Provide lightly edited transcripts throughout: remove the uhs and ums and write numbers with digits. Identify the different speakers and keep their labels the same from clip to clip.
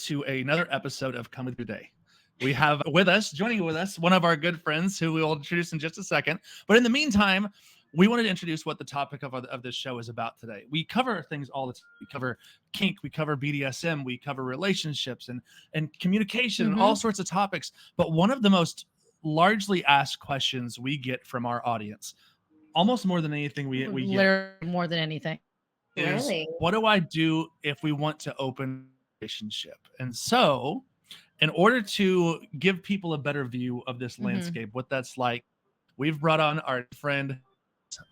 Speaker 1: to another episode of Come With Your Day. We have joining with us, one of our good friends who we will introduce in just a second. But in the meantime, we wanted to introduce what the topic of this show is about today. We cover things all the time. We cover kink, we cover BDSM, we cover relationships and communication and all sorts of topics. But one of the most largely asked questions we get from our audience, almost more than anything we
Speaker 2: literally
Speaker 1: get,
Speaker 2: more than anything,
Speaker 1: is what do I do if we want to open a relationship? And so, in order to give people a better view of this landscape, what that's like, we've brought on our friend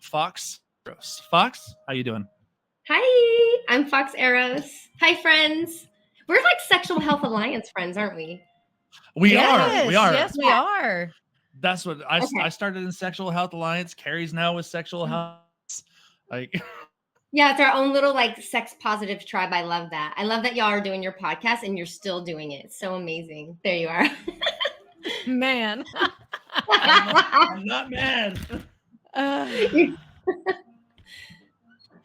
Speaker 1: Fox Eros. Fox, how you doing?
Speaker 3: Hi, I'm Fox Eros. Hi, friends. We're like Sexual Health Alliance friends, aren't we?
Speaker 1: We are.
Speaker 2: Yes, we are.
Speaker 1: That's what I started in Sexual Health Alliance. Carrie's now with Sexual Health. Like,
Speaker 3: yeah, it's our own little like sex positive tribe. I love that. I love that y'all are doing your podcast and you're still doing it. It's so amazing. There you are.
Speaker 2: Man.
Speaker 1: I'm not mad.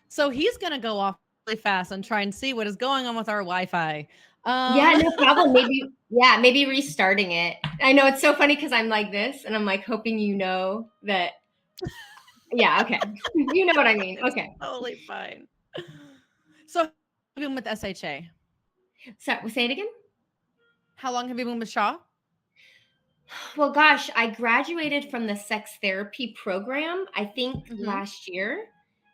Speaker 2: So he's gonna go off really fast and try and see what is going on with our Wi-Fi.
Speaker 3: Yeah, no problem. Maybe restarting it. I know it's so funny because I'm like this and I'm like hoping you know that. Yeah, okay. You know what I mean. Okay.
Speaker 2: Totally fine. So you've been with SHA.
Speaker 3: So say it again.
Speaker 2: How long have you been with Shaw?
Speaker 3: Well, gosh, I graduated from the sex therapy program, I think last year,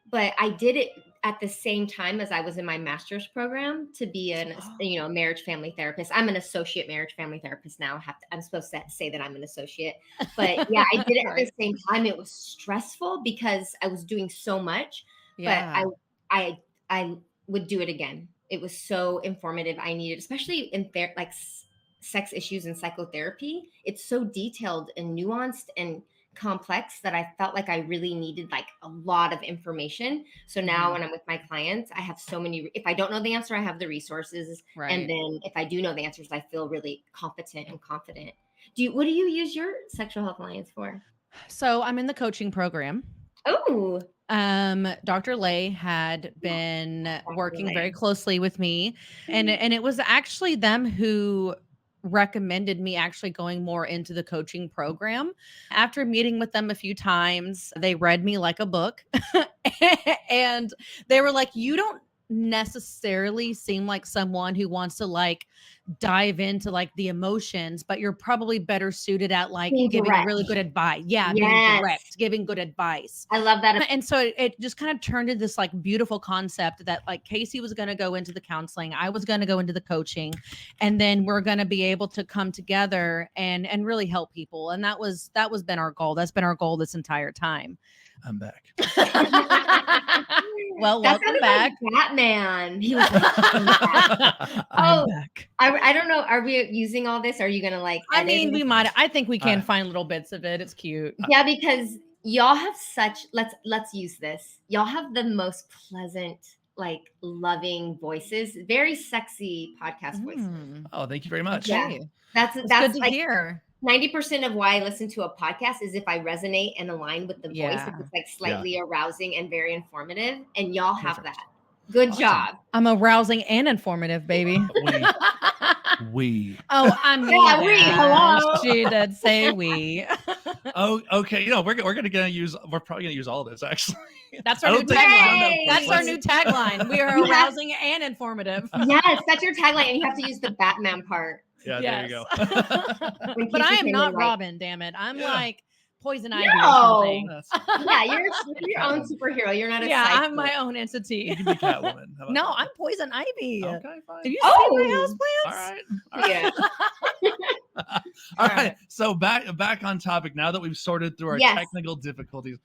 Speaker 3: but I did it at the same time as I was in my master's program to be a marriage family therapist. I'm an associate marriage family therapist now. I'm supposed to say that I'm an associate, but yeah, I did it at the same time. It was stressful because I was doing so much, but I would do it again. It was so informative. I needed, especially in sex issues and psychotherapy. It's so detailed and nuanced and complex that I felt like I really needed like a lot of information. So now when I'm with my clients, I have so many, if I don't know the answer, I have the resources. Right. And then if I do know the answers, I feel really competent and confident. What do you use your Sexual Health Alliance for?
Speaker 2: So I'm in the coaching program.
Speaker 3: Oh,
Speaker 2: Dr. Lay had been working very closely with me, and it was actually them who recommended me actually going more into the coaching program. After meeting with them a few times, they read me like a book and they were like, you don't necessarily seem like someone who wants to like dive into like the emotions, but you're probably better suited at like giving really good advice. Yeah, being direct, giving good advice.
Speaker 3: I love that.
Speaker 2: And so it just kind of turned into this like beautiful concept that like Casey was going to go into the counseling, I was going to go into the coaching, and then we're going to be able to come together and really help people. And that was been our goal. That's been our goal this entire time.
Speaker 1: I'm back.
Speaker 2: Well, welcome back.
Speaker 3: Like Batman. He was back. I don't know. Are we using all this? Are you gonna like?
Speaker 2: I mean, we might. I think we can find little bits of it. It's cute.
Speaker 3: Yeah, because y'all have such. Let's use this. Y'all have the most pleasant, like loving voices. Very sexy podcast voices.
Speaker 1: Oh, thank you very much.
Speaker 3: Yeah, that's
Speaker 2: good to
Speaker 3: like,
Speaker 2: hear.
Speaker 3: 90% of why I listen to a podcast is if I resonate and align with the voice. If it's like slightly arousing and very informative, and y'all have that. Good job.
Speaker 2: I'm arousing and informative, baby.
Speaker 1: We.
Speaker 2: Oh, I mean,
Speaker 3: hello.
Speaker 2: She did say we.
Speaker 1: Oh, okay. You know, we're probably gonna use all of this actually.
Speaker 2: That's our new tagline. That's our new tagline. We are arousing and informative.
Speaker 3: Yes, that's your tagline, and you have to use the Batman part.
Speaker 1: Yeah, there you go.
Speaker 2: But I am not Robin, damn it. I'm like Poison Ivy or something.
Speaker 3: Yeah, you're your own superhero. You're not a
Speaker 2: psychic. I'm my own entity.
Speaker 1: You can be Catwoman.
Speaker 2: No, I'm Poison Ivy.
Speaker 1: Okay, fine.
Speaker 2: Have you seen my houseplants?
Speaker 1: All right. Yeah. All right. So back on topic now that we've sorted through our technical difficulties.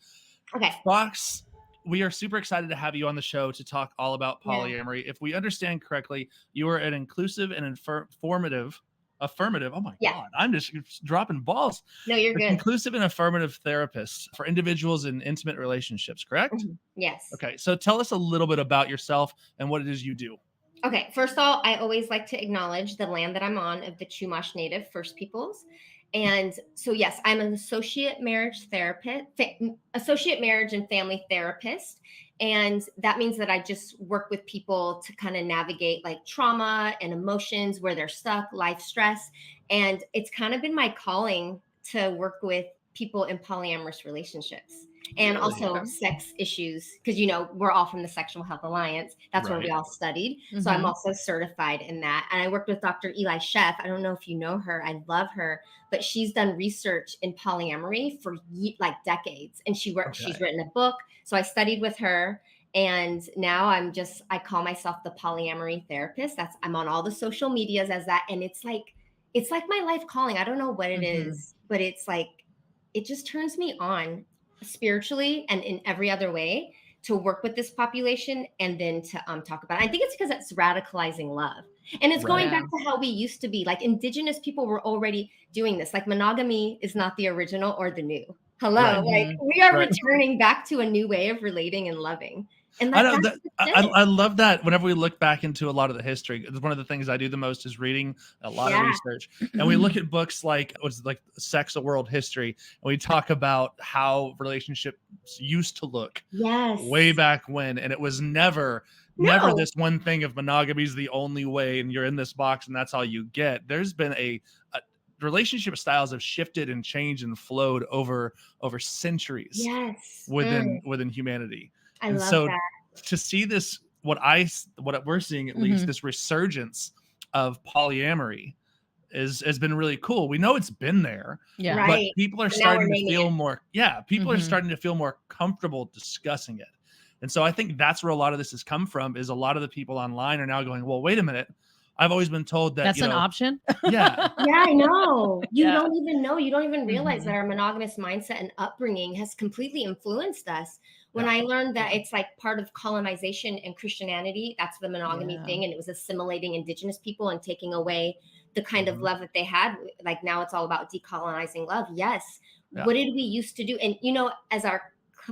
Speaker 3: Okay.
Speaker 1: Fox, we are super excited to have you on the show to talk all about polyamory. If we understand correctly, you are an inclusive and affirmative. Oh my God, I'm just dropping balls.
Speaker 3: No, you're good.
Speaker 1: Inclusive and affirmative therapist for individuals in intimate relationships, correct?
Speaker 3: Mm-hmm. Yes.
Speaker 1: Okay, so tell us a little bit about yourself and what it is you do.
Speaker 3: Okay, first of all, I always like to acknowledge the land that I'm on of the Chumash Native First Peoples. And so, yes, I'm an associate marriage therapist, associate marriage and family therapist. And that means that I just work with people to kind of navigate like trauma and emotions where they're stuck, life stress. And it's kind of been my calling to work with people in polyamorous relationships and
Speaker 1: Really?
Speaker 3: also sex issues, because we're all from the Sexual Health Alliance. That's where we
Speaker 1: Right.
Speaker 3: all studied. So I'm also certified in that. And I worked with Dr. Eli Sheff. I don't know if you know her. I love her, but she's done research in polyamory for like decades, and she's written a book. So I studied with her, and now I call myself the polyamory therapist. I'm on all the social medias as that, and it's like my life calling. I don't know what it is, but it's like it just turns me on spiritually and in every other way to work with this population, and then to talk about it. I think it's because it's radicalizing love. And it's going back to how we used to be. Like indigenous people were already doing this. Like monogamy is not the original or the new. Hello. Like we are returning back to a new way of relating and loving. And like,
Speaker 1: I love that. Whenever we look back into a lot of the history, it's one of the things I do the most is reading a lot of research. And we look at books like Sex, a World History, and we talk about how relationships used to look way back when. And it was never this one thing of monogamy is the only way and you're in this box and that's all you get. There's been a relationship styles have shifted and changed and flowed over centuries within humanity.
Speaker 3: I love that.
Speaker 1: To see this, what we're seeing at least, this resurgence of polyamory has been really cool. We know it's been there, but people are starting to feel more. Yeah, people are starting to feel more comfortable discussing it, and so I think that's where a lot of this has come from. Is a lot of the people online are now going, well, wait a minute. I've always been told that
Speaker 2: that's an option.
Speaker 3: Yeah, I know. You don't even know. You don't even realize that our monogamous mindset and upbringing has completely influenced us. When I learned that it's like part of colonization and Christianity, that's the monogamy thing. And it was assimilating indigenous people and taking away the kind of love that they had. Like now it's all about decolonizing love. Yes. What did we used to do? And, as our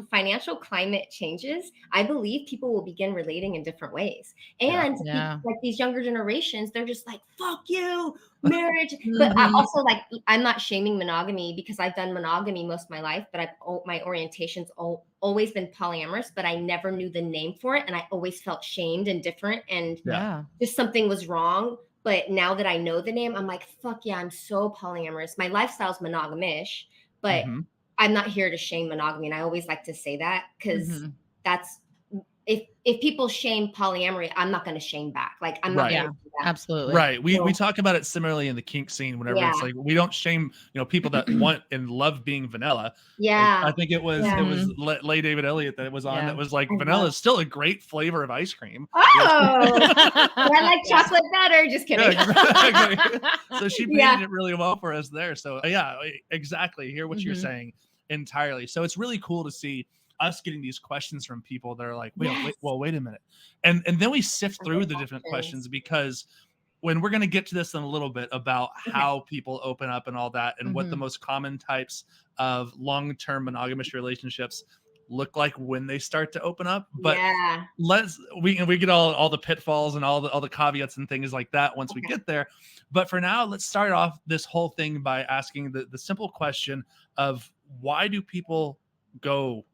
Speaker 3: financial climate changes, I believe people will begin relating in different ways. And like these younger generations, they're just like, fuck you, marriage. But I also I'm not shaming monogamy because I've done monogamy most of my life, but my orientation's always been polyamorous, but I never knew the name for it. And I always felt shamed and different and just something was wrong. But now that I know the name, I'm like, fuck yeah, I'm so polyamorous. My lifestyle's monogamish, but I'm not here to shame monogamy. And I always like to say that because that's, if people shame polyamory, I'm not going to shame back. Like I'm not going to do that.
Speaker 2: Absolutely.
Speaker 1: Right. We talk about it similarly in the kink scene whenever it's like, we don't shame, people that want and love being vanilla.
Speaker 3: Yeah.
Speaker 1: Like, I think it was Leigh David Elliott that was on that was like, vanilla is still a great flavor of ice cream.
Speaker 3: Oh, but I like chocolate better. Just kidding.
Speaker 1: So she painted it really well for us there. So exactly. Hear what you're saying entirely. So it's really cool to see us getting these questions from people that are like, wait a minute. And then we sift through the different questions, because when we're going to get to this in a little bit about how people open up and all that, and what the most common types of long-term monogamous relationships look like when they start to open up. But we get all the pitfalls and all the caveats and things like that once we get there. But for now, let's start off this whole thing by asking the simple question of, why do people go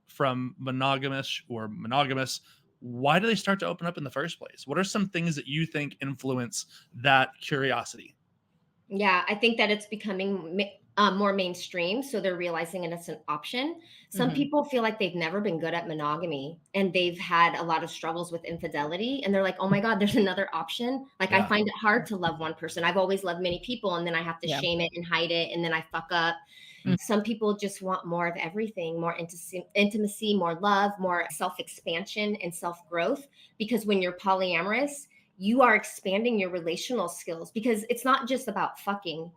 Speaker 1: from monogamous or monogamous? Why do they start to open up in the first place? What are some things that you think influence that curiosity?
Speaker 3: Yeah, I think that it's becoming more mainstream. So they're realizing it's an option. Some people feel like they've never been good at monogamy and they've had a lot of struggles with infidelity. And they're like, oh my God, there's another option. Like I find it hard to love one person. I've always loved many people, and then I have to shame it and hide it. And then I fuck up. Some people just want more of everything, more intimacy, more love, more self-expansion and self-growth. Because when you're polyamorous, you are expanding your relational skills, because it's not just about fucking.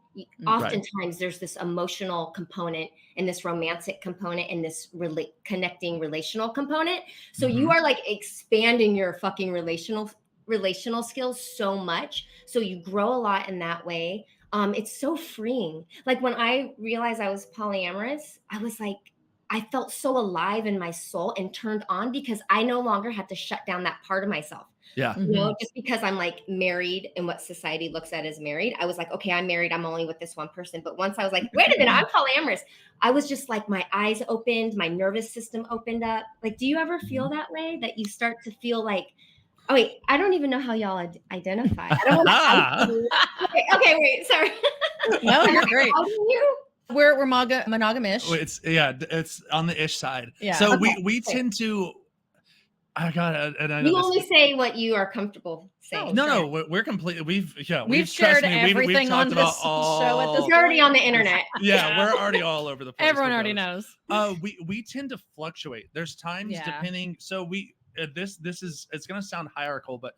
Speaker 3: Oftentimes there's this emotional component and this romantic component and this connecting relational component. So you are like expanding your fucking relational skills so much. So you grow a lot in that way. It's so freeing. Like when I realized I was polyamorous, I was like, I felt so alive in my soul and turned on because I no longer had to shut down that part of myself.
Speaker 1: Yeah.
Speaker 3: You know, just because I'm like married and what society looks at as married, I was like, okay, I'm married. I'm only with this one person. But once I was like, wait a minute, I'm polyamorous. I was just like, my eyes opened, my nervous system opened up. Like, do you ever feel that way, that you start to feel like, oh wait, I don't even know how y'all identify. I don't want to. Okay, wait, sorry.
Speaker 2: No, you're great.
Speaker 3: How do you?
Speaker 2: We're monogamish.
Speaker 1: It's on the ish side.
Speaker 2: Yeah.
Speaker 1: So
Speaker 3: Okay.
Speaker 1: we tend to. I got it, and I know
Speaker 3: You
Speaker 1: this.
Speaker 3: only say what you are comfortable saying.
Speaker 1: No, we're completely. We've
Speaker 2: shared
Speaker 1: trust me,
Speaker 2: everything
Speaker 1: we've
Speaker 2: on
Speaker 1: talked about
Speaker 2: this show at this
Speaker 3: It's already on the internet.
Speaker 1: Yeah, we're already all over the place.
Speaker 2: Everyone already knows.
Speaker 1: We tend to fluctuate. There's times depending. So we this is, it's gonna sound hierarchical, but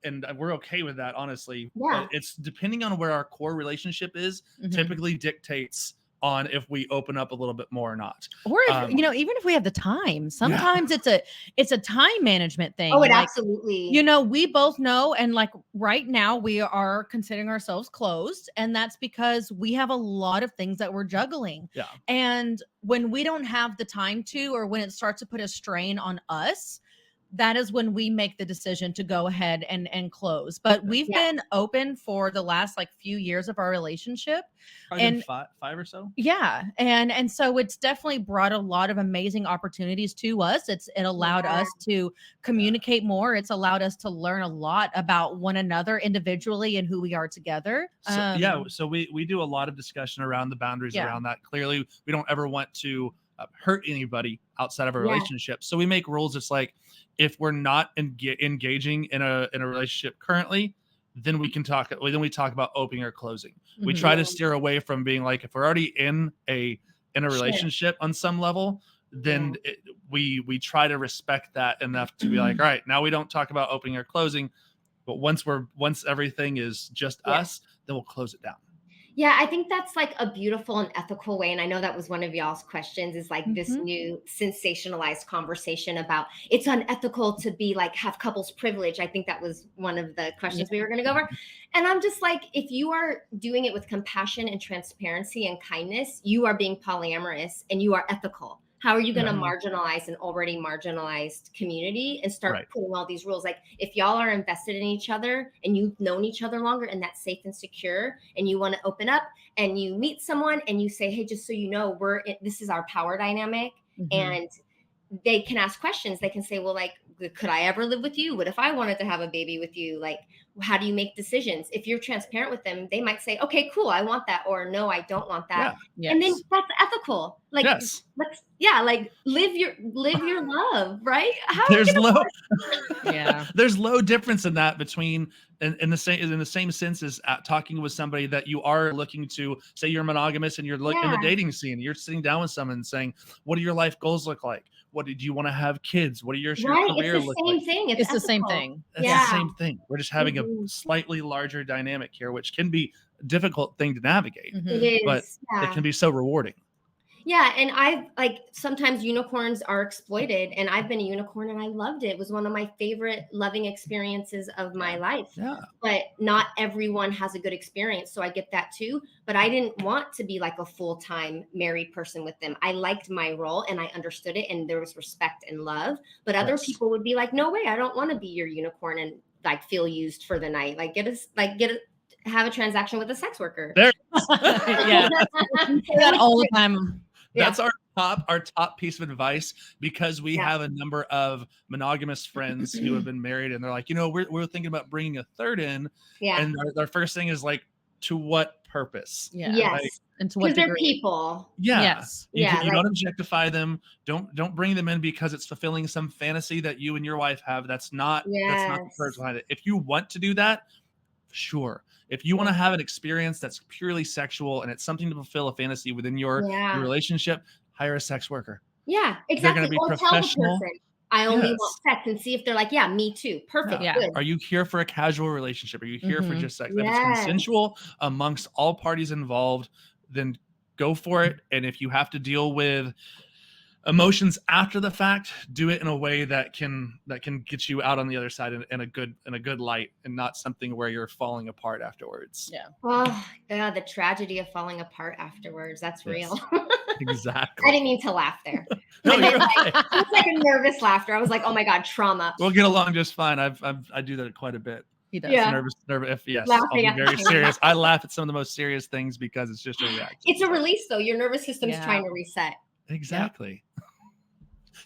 Speaker 1: and we're okay with that, honestly.
Speaker 3: Yeah.
Speaker 1: It's depending on where our core relationship is, typically dictates on if we open up a little bit more or not.
Speaker 2: Or if, even if we have the time, sometimes it's a time management thing.
Speaker 3: Oh, it absolutely.
Speaker 2: We both know, and like right now we are considering ourselves closed, and that's because we have a lot of things that we're juggling.
Speaker 1: Yeah.
Speaker 2: And when we don't have the time to, or when it starts to put a strain on us, that is when we make the decision to go ahead and close. But we've been open for the last like few years of our relationship.
Speaker 1: Probably
Speaker 2: and
Speaker 1: five or so.
Speaker 2: Yeah. And so it's definitely brought a lot of amazing opportunities to us. It allowed us to communicate more. It's allowed us to learn a lot about one another individually and who we are together.
Speaker 1: So we do a lot of discussion around the boundaries around that. Clearly, we don't ever want to hurt anybody outside of a relationship. So we make rules. It's like, if we're not engaging in a relationship currently, then we can talk. Then we talk about opening or closing. We try to steer away from being like, if we're already in a relationship on some level, then we try to respect that enough to be like, all right, now we don't talk about opening or closing, but once everything is just us, then we'll close it down.
Speaker 3: Yeah, I think that's like a beautiful and ethical way. And I know that was one of y'all's questions, is like this new sensationalized conversation about it's unethical to be like have couples privilege. I think that was one of the questions we were going to go over. And I'm just like, if you are doing it with compassion and transparency and kindness, you are being polyamorous and you are ethical. How are you going to marginalize an already marginalized community and start putting all these rules? Like, if y'all are invested in each other and you've known each other longer and that's safe and secure, and you want to open up and you meet someone and you say, hey, just so you know, this is our power dynamic. And they can ask questions. They can say, well, like, could I ever live with you? What if I wanted to have a baby with you? Like, how do you make decisions? If you're transparent with them, they might say, okay, cool, I want that. Or no, I don't want that. And then that's ethical. Like, let's like live your love, right?
Speaker 1: There's low difference in that between in the same sense as talking with somebody that you are looking to, say you're monogamous and you're in the dating scene, you're sitting down with someone and saying, what do your life goals look like? What did you want to have kids? What are your career look like?
Speaker 2: It's the same thing.
Speaker 1: It's the same thing. We're just having a slightly larger dynamic here, which can be a difficult thing to navigate,
Speaker 3: it is,
Speaker 1: but it can be so rewarding.
Speaker 3: Yeah. And I've like, sometimes unicorns are exploited, and I've been a unicorn and I loved it. It was one of my favorite loving experiences of my life. But not everyone has a good experience. So I get that too. But I didn't want to be like a full-time married person with them. I liked my role and I understood it, and there was respect and love. But other people would be like, no way, I don't want to be your unicorn and like feel used for the night. Like have a transaction with a sex worker.
Speaker 1: There.
Speaker 2: That all the time.
Speaker 1: That's our top piece of advice, because we have a number of monogamous friends who have been married, and they're like, we're thinking about bringing a third in. And their first thing is like, to what purpose?
Speaker 2: And to what degree?
Speaker 3: Because they're people.
Speaker 1: You don't objectify them. Don't bring them in because it's fulfilling some fantasy that you and your wife have. That's not the purpose behind it. If you want to do that, sure. If you want to have an experience that's purely sexual and it's something to fulfill a fantasy within your relationship, hire a sex worker.
Speaker 3: Yeah, exactly. They're
Speaker 1: going to be professional.
Speaker 3: Tell the person, I only want sex, and see if they're like, me too. Perfect. Good.
Speaker 1: Are you here for a casual relationship? Are you here for just sex? If it's consensual amongst all parties involved, then go for it. And if you have to deal with emotions after the fact, do it in a way that can get you out on the other side in a good light, and not something where you're falling apart afterwards.
Speaker 2: Yeah.
Speaker 3: Oh, yeah, the tragedy of falling apart afterwards. That's real.
Speaker 1: Exactly.
Speaker 3: I didn't mean to laugh there.
Speaker 1: No,
Speaker 3: I meant
Speaker 1: you're okay.
Speaker 3: it was like a nervous laughter. I was like, oh my God, trauma.
Speaker 1: We'll get along just fine. I do that quite a bit.
Speaker 2: He does.
Speaker 3: Yeah.
Speaker 1: Nervous. Yes,
Speaker 3: Laughing
Speaker 1: I'll be
Speaker 3: at the
Speaker 1: very
Speaker 3: same
Speaker 1: serious. I laugh at some of the most serious things because it's just a reaction.
Speaker 3: It's a release, though. Your nervous system's
Speaker 2: Yeah.
Speaker 3: trying to reset.
Speaker 1: Exactly.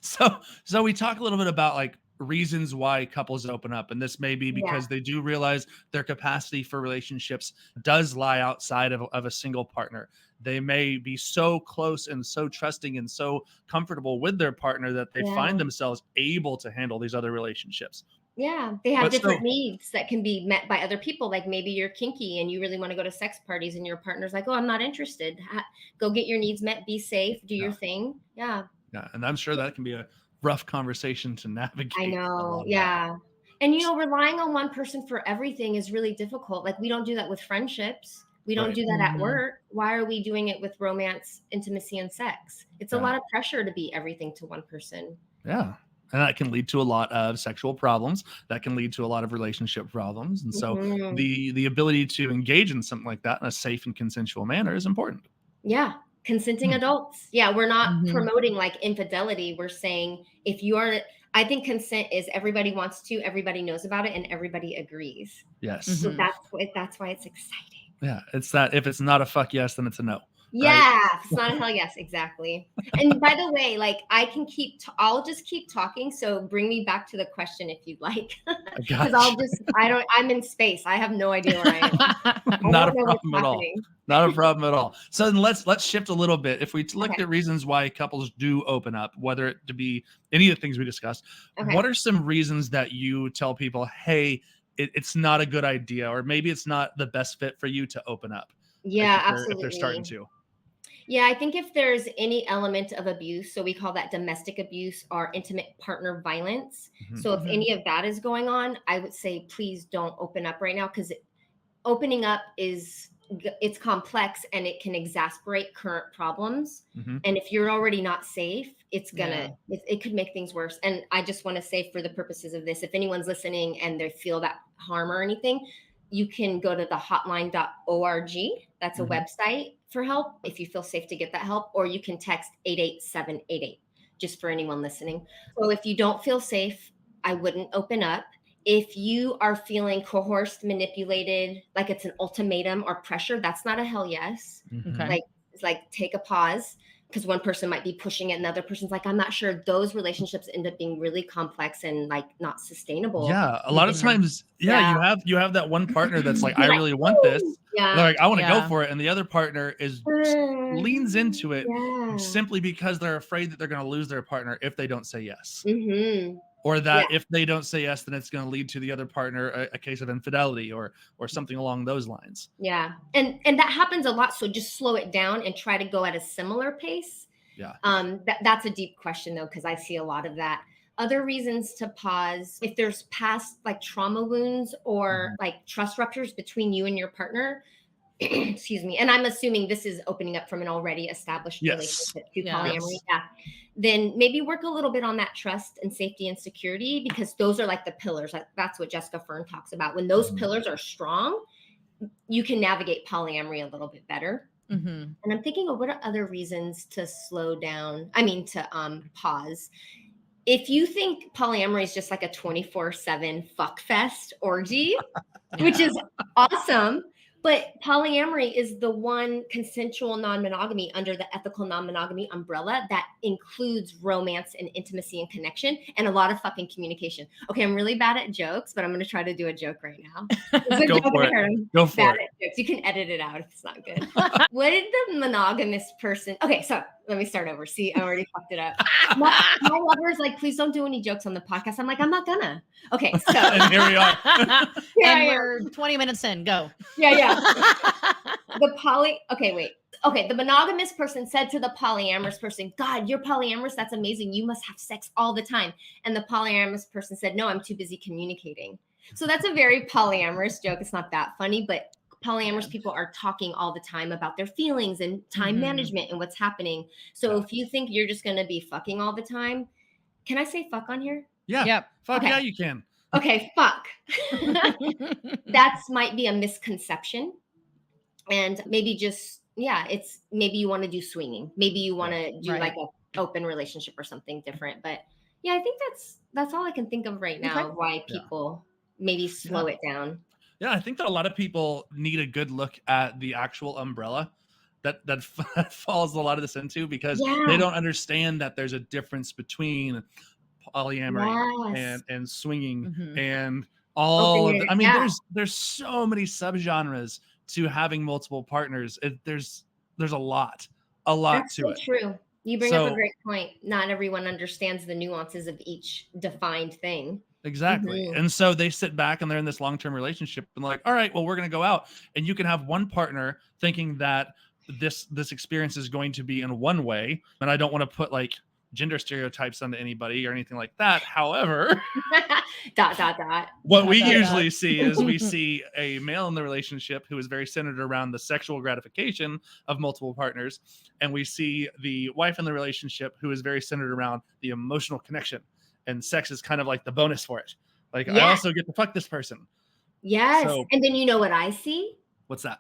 Speaker 1: So we talk a little bit about like reasons why couples open up, and this may be because they do realize their capacity for relationships does lie outside of a single partner. They may be so close and so trusting and so comfortable with their partner that they find themselves able to handle these other relationships.
Speaker 3: Yeah, they have different needs that can be met by other people. Like maybe you're kinky and you really want to go to sex parties, and your partner's like, oh, I'm not interested. Go get your needs met, be safe, do your thing. Yeah.
Speaker 1: Yeah, and I'm sure that can be a rough conversation to navigate.
Speaker 3: I know. Yeah. And, relying on one person for everything is really difficult. Like we don't do that with friendships. We don't do that at work. Why are we doing it with romance, intimacy, and sex? It's a lot of pressure to be everything to one person.
Speaker 1: Yeah. And that can lead to a lot of sexual problems. That can lead to a lot of relationship problems. And so the ability to engage in something like that in a safe and consensual manner is important.
Speaker 3: Yeah. Consenting adults. Yeah. We're not promoting like infidelity. We're saying I think consent is everybody wants to, everybody knows about it, and everybody agrees.
Speaker 1: Yes.
Speaker 3: So that's why it's exciting.
Speaker 1: Yeah. It's that if it's not a fuck yes, then it's a no.
Speaker 3: Yeah,
Speaker 1: right?
Speaker 3: It's not a hell yes, exactly. And by the way, like I'll just keep talking. So bring me back to the question if you'd like, because I'm in space. I have no idea where I am.
Speaker 1: Not a problem at all. Not a problem at all. So then let's shift a little bit. If we look at reasons why couples do open up, whether it to be any of the things we discussed, what are some reasons that you tell people, hey, it's not a good idea, or maybe it's not the best fit for you to open up?
Speaker 3: Yeah,
Speaker 1: absolutely. If they're starting to.
Speaker 3: Yeah, I think if there's any element of abuse, so we call that domestic abuse or intimate partner violence. So if any of that is going on, I would say, please don't open up right now, because opening up it's complex and it can exasperate current problems. And if you're already not safe, it could make things worse. And I just want to say, for the purposes of this, if anyone's listening and they feel that harm or anything, you can go to the hotline.org. That's a website for help if you feel safe to get that help, or you can text 88788, just for anyone listening. So if you don't feel safe, I wouldn't open up. If you are feeling coerced, manipulated, like it's an ultimatum or pressure, that's not a hell yes. Like take a pause, because one person might be pushing it and the other person's like, I'm not sure. Those relationships end up being really complex and like not sustainable.
Speaker 1: Yeah. A lot of times, you have that one partner that's like, I really want this. Yeah. They're like, I want to go for it. And the other partner leans into it simply because they're afraid that they're going to lose their partner if they don't say yes. Or that if they don't say yes, then it's going to lead to the other partner a case of infidelity or something along those lines.
Speaker 3: Yeah. And that happens a lot. So just slow it down and try to go at a similar pace.
Speaker 1: Yeah.
Speaker 3: That's a deep question, though, because I see a lot of that. Other reasons to pause: if there's past like trauma wounds or like trust ruptures between you and your partner, excuse me, and I'm assuming this is opening up from an already established relationship to polyamory. Then maybe work a little bit on that trust and safety and security, because those are like the pillars. That's what Jessica Fern talks about. When those pillars are strong, you can navigate polyamory a little bit better. And I'm thinking of what are other reasons to slow down. I mean, to pause. If you think polyamory is just like a 24/7 fuck fest orgy, which is awesome, but polyamory is the one consensual non-monogamy under the ethical non-monogamy umbrella that includes romance and intimacy and connection and a lot of fucking communication. Okay, I'm really bad at jokes, but I'm going to try to do a joke right now.
Speaker 1: Go for it. Go for it.
Speaker 3: Jokes. You can edit it out if it's not good. What did the monogamous person... Okay, so let me start over. See, I already fucked it up. My lover's like, please don't do any jokes on the podcast. I'm like, I'm not gonna. Okay, so...
Speaker 1: And here we are.
Speaker 2: And we're 20 minutes in. Go.
Speaker 3: Yeah. Okay, the monogamous person said to the polyamorous person, God, you're polyamorous? That's amazing. You must have sex all the time. And the polyamorous person said, no, I'm too busy communicating. So that's a very polyamorous joke. It's not that funny, but polyamorous people are talking all the time about their feelings and time management and what's happening. So if you think you're just going to be fucking all the time, can I say fuck on here?
Speaker 1: Yeah.
Speaker 2: Yep.
Speaker 1: Fuck
Speaker 3: Okay.
Speaker 1: yeah, you can.
Speaker 3: Okay, fuck. That's might be a misconception. And maybe just, it's maybe you want to do swinging. Maybe you want to do like a open relationship or something different. But yeah, I think that's all I can think of right now. Why people maybe slow it down.
Speaker 1: Yeah, I think that a lot of people need a good look at the actual umbrella that falls a lot of this into, because they don't understand that there's a difference between polyamory and swinging and all of the, I mean, there's so many subgenres to having multiple partners. There's a lot
Speaker 3: That's
Speaker 1: to
Speaker 3: so
Speaker 1: it.
Speaker 3: True. You bring up a great point. Not everyone understands the nuances of each defined thing.
Speaker 1: Exactly. And so they sit back and they're in this long-term relationship and like, all right, well, we're going to go out, and you can have one partner thinking that this experience is going to be in one way. And I don't want to put like gender stereotypes onto anybody or anything like that. However, what we usually see is we see a male in the relationship who is very centered around the sexual gratification of multiple partners. And we see the wife in the relationship who is very centered around the emotional connection. And sex is kind of like the bonus for it. Like, I also get to fuck this person.
Speaker 3: Yes. So, and then you know what I see?
Speaker 1: What's that?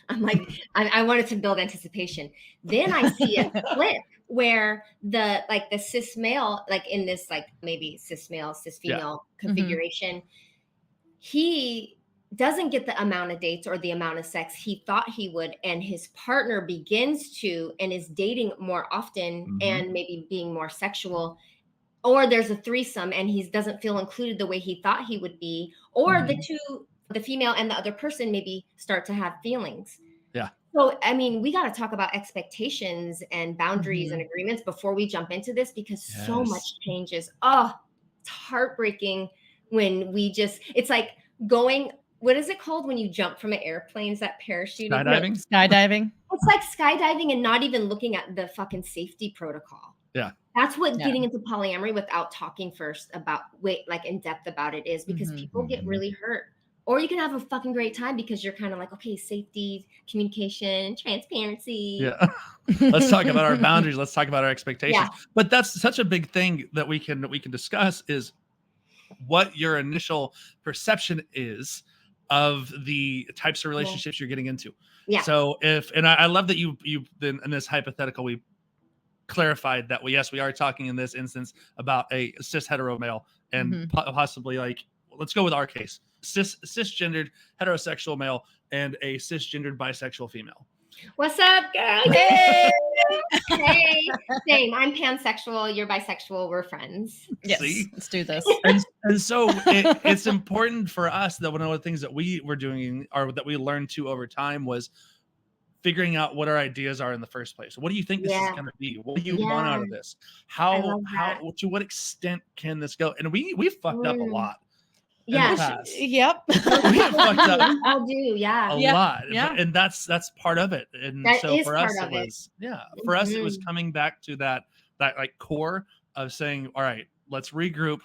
Speaker 3: I'm like, I wanted to build anticipation. Then I see a clip where the cis male, like in this, like maybe cis male, cis female configuration, he doesn't get the amount of dates or the amount of sex he thought he would. And his partner begins to, and is dating more often and maybe being more sexual. Or there's a threesome and he doesn't feel included the way he thought he would be. Or the female and the other person maybe start to have feelings.
Speaker 1: Yeah.
Speaker 3: So, I mean, we got to talk about expectations and boundaries and agreements before we jump into this, because so much changes. Oh, it's heartbreaking when it's like going, what is it called when you jump from an airplane? Is that parachuting?
Speaker 2: Skydiving? Skydiving.
Speaker 3: It's like skydiving and not even looking at the fucking safety protocol.
Speaker 1: Yeah.
Speaker 3: That's what getting into polyamory without talking first about in depth about it is, because people get really hurt. Or you can have a fucking great time because you're kind of like, okay, safety, communication, transparency.
Speaker 1: Yeah. Let's talk about our boundaries. Let's talk about our expectations. Yeah. But that's such a big thing that we can discuss, is what your initial perception is of the types of relationships you're getting into.
Speaker 3: Yeah.
Speaker 1: So I love that you then in this hypothetical, we clarified that we are talking in this instance about a cis hetero male and possibly, like, let's go with our case, cisgendered heterosexual male and a cisgendered bisexual female.
Speaker 3: What's up, girl? Hey. Hey. Same. I'm pansexual. You're bisexual. We're friends.
Speaker 2: Yes. See? Let's do this.
Speaker 1: And so it's important for us that one of the things that we were doing, or that we learned to over time, was figuring out what our ideas are in the first place. What do you think this is going to be? What do you want out of this? How to what extent can this go? And we fucked up a lot.
Speaker 2: Yeah. Yep.
Speaker 1: We have fucked up.
Speaker 3: I'll do. Yeah.
Speaker 1: A lot. Yeah. And that's part of it. And
Speaker 3: that
Speaker 1: so
Speaker 3: is
Speaker 1: for us, it was, for us, it was coming back to that like core of saying, all right, let's regroup.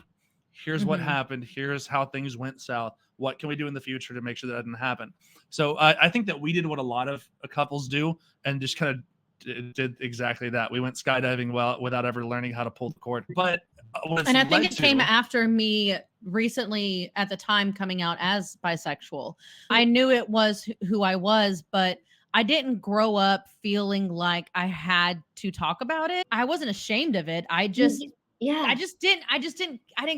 Speaker 1: Here's what happened. Here's how things went south. What can we do in the future to make sure that doesn't happen? So I think that we did what a lot of couples do, and just kind of did exactly that. We went skydiving without ever learning how to pull the cord. But
Speaker 2: and I think it came after me recently, at the time, coming out as bisexual. I knew it was who I was, but I didn't grow up feeling like I had to talk about it. I wasn't ashamed of it. I didn't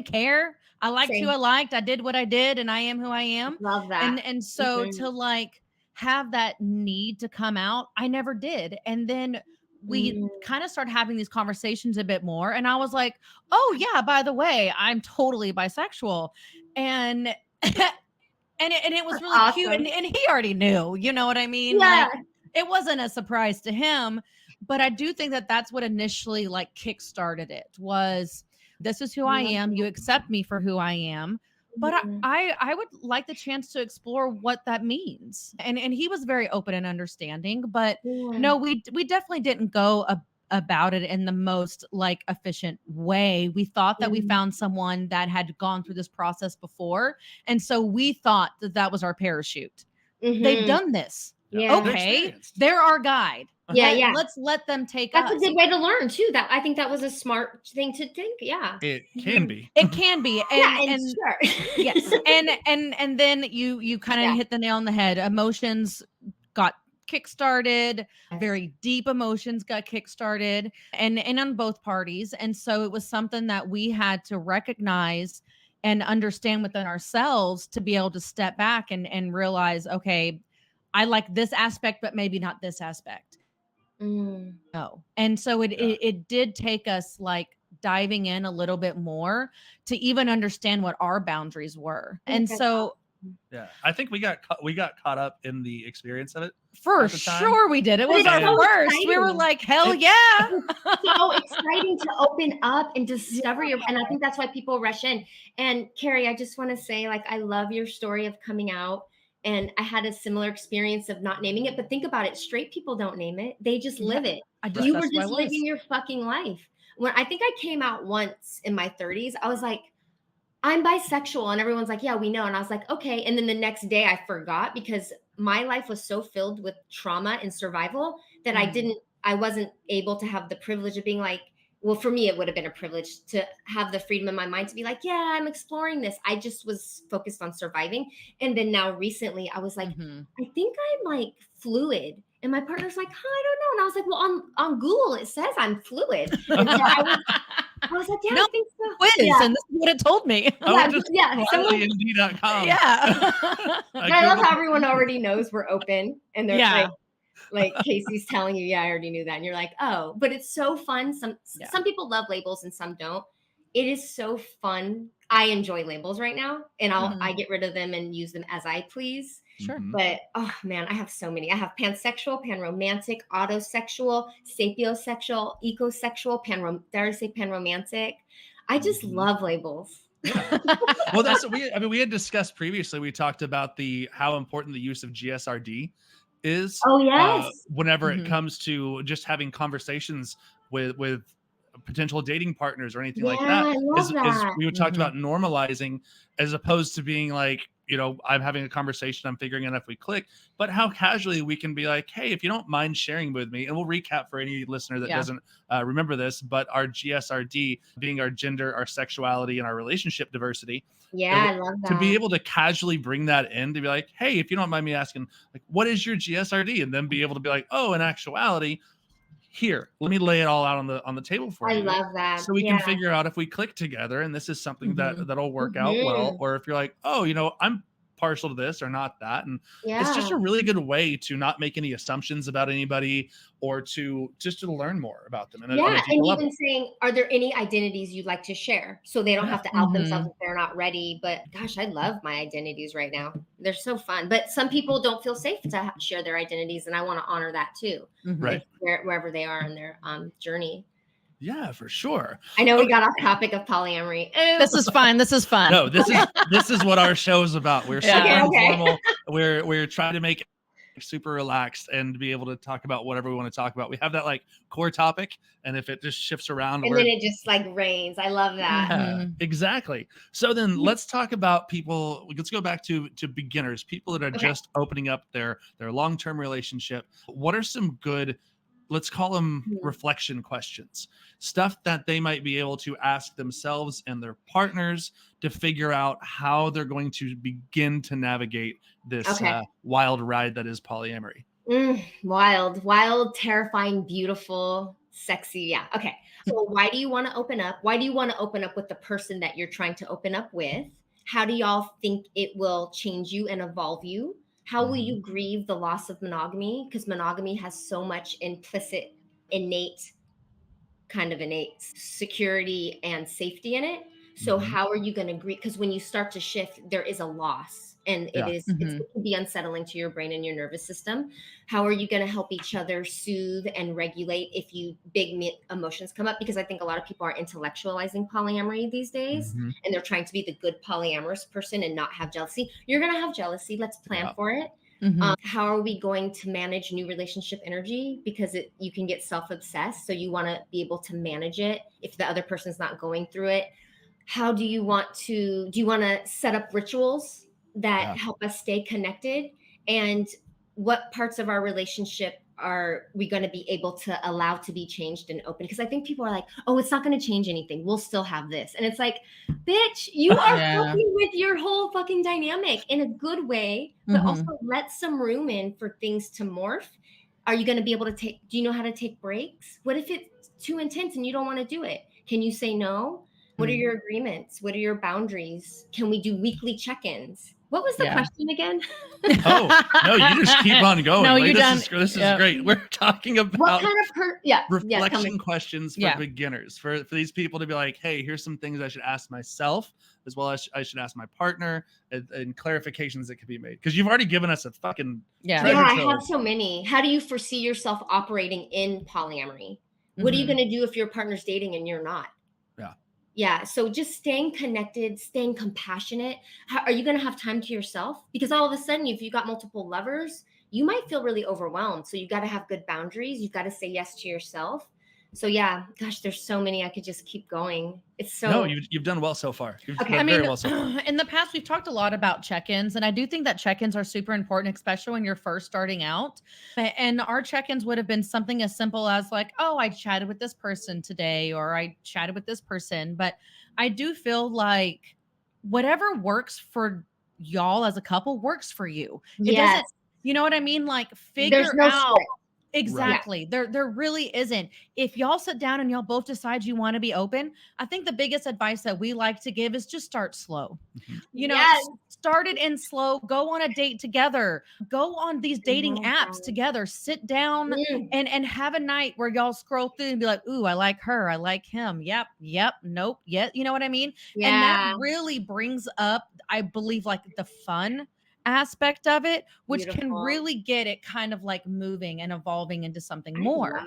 Speaker 2: care. I liked who I liked. I did what I did, and I am who I am.
Speaker 3: Love that.
Speaker 2: And so to like have that need to come out, I never did. And then we kind of started having these conversations a bit more. And I was like, oh yeah, by the way, I'm totally bisexual. And it was really awesome. Cute. And he already knew, you know what I mean?
Speaker 3: Yeah.
Speaker 2: Like, it wasn't a surprise to him, but I do think that that's what initially like kickstarted it, was this is who I am. You accept me for who I am. But I would like the chance to explore what that means. And he was very open and understanding. But no, we definitely didn't go about it in the most like efficient way. We thought that we found someone that had gone through this process before. And so we thought that was our parachute. They've done this.
Speaker 3: Yeah.
Speaker 2: Okay, they're our guide.
Speaker 3: Yeah.
Speaker 2: Let's let them take
Speaker 3: That's
Speaker 2: us.
Speaker 3: a good way to learn too. That I think that was a smart thing to think. Yeah.
Speaker 1: It can be.
Speaker 2: It can be. And
Speaker 3: sure.
Speaker 2: yes. And then you kind of hit the nail on the head. Emotions got kickstarted, very deep emotions got kickstarted, and on both parties. And so it was something that we had to recognize and understand within ourselves to be able to step back and realize, okay, I like this aspect, but maybe not this aspect. No. And so it did take us like diving in a little bit more to even understand what our boundaries were. And so
Speaker 1: I think we got caught up in the experience of it.
Speaker 2: For sure we did. It was our first. Exciting. We were like, hell yeah.
Speaker 3: So exciting to open up and discover and I think that's why people rush in. And Carrie, I just want to say, like, I love your story of coming out. And I had a similar experience of not naming it, but think about it. Straight people don't name it. They just live it. You were just living your fucking life. When I think I came out once in my 30s, I was like, I'm bisexual. And everyone's like, yeah, we know. And I was like, okay. And then the next day I forgot because my life was so filled with trauma and survival that I wasn't able to have the privilege of being like, well, for me, it would have been a privilege to have the freedom in my mind to be like, yeah, I'm exploring this. I just was focused on surviving. And then now recently I was like, I think I'm like fluid. And my partner's like, I don't know. And I was like, well, on Google, it says I'm fluid. And so I was like, yeah, I think so.
Speaker 2: And this is what it told me.
Speaker 1: Indeed.com.
Speaker 2: Yeah.
Speaker 3: I love how everyone already knows we're open. And they're like Casey's telling you, yeah, I already knew that. And you're like, oh, but it's so fun. Some people love labels and some don't. It is so fun. I enjoy labels right now. And I get rid of them and use them as I please.
Speaker 2: Sure.
Speaker 3: But oh man, I have so many. I have pansexual, panromantic, autosexual, sapiosexual, ecosexual, panromantic. I just love labels.
Speaker 1: Yeah. Well, that's what we had discussed previously. We talked about how important the use of GSRD is.
Speaker 3: Oh yes.
Speaker 1: Whenever it comes to just having conversations with potential dating partners or anything like that, is we talked about normalizing as opposed to being like, I'm having a conversation, I'm figuring out if we click, but how casually we can be like, hey, if you don't mind sharing with me, and we'll recap for any listener that doesn't remember this, but our GSRD being our gender, our sexuality, and our relationship diversity.
Speaker 3: Yeah, I love that.
Speaker 1: To be able to casually bring that in, to be like, hey, if you don't mind me asking, like, what is your GSRD? And then be able to be like, oh, in actuality, here, let me lay it all out on the table for you.
Speaker 3: I love that.
Speaker 1: So we can figure out if we click together and this is something that'll work out well, or if you're like, oh, I'm partial to this or not that. And it's just a really good way to not make any assumptions about anybody or to learn more about them. And
Speaker 3: even saying, are there any identities you'd like to share? So they don't have to out themselves if they're not ready. But gosh, I love my identities right now. They're so fun. But some people don't feel safe to share their identities. And I want to honor that too.
Speaker 1: Right.
Speaker 3: Wherever they are in their journey.
Speaker 1: Yeah, for sure.
Speaker 3: I know we got off topic of polyamory. Ooh.
Speaker 2: This is fun.
Speaker 1: No, this is what our show is about. We're super informal. We're trying to make it super relaxed and be able to talk about whatever we want to talk about. We have that like core topic, and if it just shifts around,
Speaker 3: and then it just like rains. I love that.
Speaker 1: Yeah, exactly. So then let's talk about people. Let's go back to beginners, people that are just opening up their long-term relationship. What are some good, let's call them reflection questions, stuff that they might be able to ask themselves and their partners to figure out how they're going to begin to navigate this wild ride that is polyamory.
Speaker 3: Wild, terrifying, beautiful, sexy. Yeah. Okay. So why do you want to open up? Why do you want to open up with the person that you're trying to open up with? How do y'all think it will change you and evolve you? How will you grieve the loss of monogamy? Because monogamy has so much implicit, innate security and safety in it. So how are you going to grieve? Because when you start to shift, there is a loss. And it can be unsettling to your brain and your nervous system. How are you going to help each other soothe and regulate if big emotions come up? Because I think a lot of people are intellectualizing polyamory these days, and they're trying to be the good polyamorous person and not have jealousy. You're going to have jealousy. Let's plan for it. How are we going to manage new relationship energy? Because you can get self-obsessed. So you want to be able to manage it if the other person's not going through it. How do you want to set up rituals that help us stay connected and what parts of our relationship are we going to be able to allow to be changed and open? Because I think people are like, oh, it's not going to change anything, we'll still have this. And it's like, bitch, you are fucking with your whole fucking dynamic in a good way, but also let some room in for things to morph. Are you going to be able to do you know how to take breaks? What if it's too intense and you don't want to do it? Can you say no? What are your agreements? What are your boundaries? Can we do weekly check-ins? What was the question again?
Speaker 1: Oh, no, you just keep on going.
Speaker 2: No,
Speaker 1: like,
Speaker 2: you're done.
Speaker 1: This is great. We're talking about
Speaker 3: what kind of
Speaker 1: reflection questions for beginners, for these people to be like, hey, here's some things I should ask myself, as well as I should ask my partner, and clarifications that could be made. Because you've already given us a fucking treasure
Speaker 3: I
Speaker 1: trove.
Speaker 3: have so many. How do you foresee yourself operating in polyamory? What are you going to do if your partner's dating and you're not? Yeah. So just staying connected, staying compassionate. Are you going to have time to yourself? Because all of a sudden, if you got multiple lovers, you might feel really overwhelmed. So you got to have good boundaries. You got to say yes to yourself. So yeah, gosh, there's so many. I could just keep going. It's so.
Speaker 1: No, you've done well so far. You've done very well so far.
Speaker 2: In the past, we've talked a lot about check-ins, and I do think that check-ins are super important, especially when you're first starting out. And our check-ins would have been something as simple as like, oh, I chatted with this person today, or I chatted with this person. But I do feel like whatever works for y'all as a couple works for you. It doesn't, you know what I mean? Like figure out. Script. Exactly. Right. There really isn't. If y'all sit down and y'all both decide you want to be open, I think the biggest advice that we like to give is just start slow. You know, start it in slow, go on a date together, go on these dating apps together, sit down and have a night where y'all scroll through and be like, ooh, I like her. I like him. Yep. Nope. Yeah. You know what I mean? Yeah. And that really brings up, I believe, like the fun aspect of it, which can really get it kind of like moving and evolving into something more.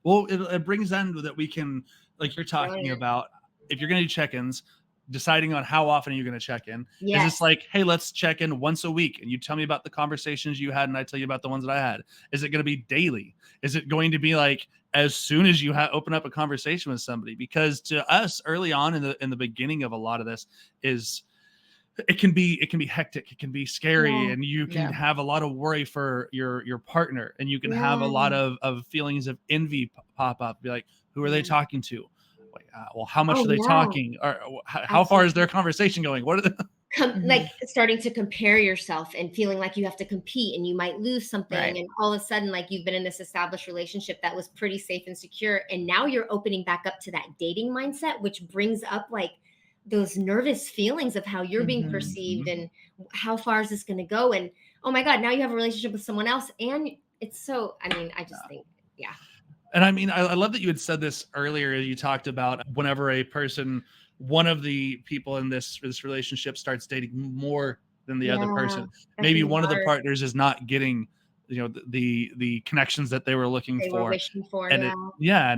Speaker 1: Well, it brings in that we can, like you're talking about, if you're going to do check-ins, deciding on how often are you going to check in. Is this like, hey, let's check in once a week and you tell me about the conversations you had and I tell you about the ones that I had? Is it going to be daily? Is it going to be like as soon as you open up a conversation with somebody? Because to us early on in the beginning of a lot of this is, it can be hectic, it can be scary, and you can have a lot of worry for your partner, and you can have a lot of feelings of envy pop up. Be like, who are they talking to? Well, how much are they talking? Or how far is their conversation going? What are they?
Speaker 3: Like starting to compare yourself and feeling like you have to compete and you might lose something. And all of a sudden, like you've been in this established relationship that was pretty safe and secure. And now you're opening back up to that dating mindset, which brings up like those nervous feelings of how you're being perceived and how far is this going to go? And oh my God, now you have a relationship with someone else. And it's so, I mean, I just think,
Speaker 1: And I mean, I love that you had said this earlier. You talked about whenever a person, one of the people in this relationship starts dating more than the other person, maybe one of the partners is not getting, you know, the connections that they were looking for.
Speaker 3: Wishing for,
Speaker 1: and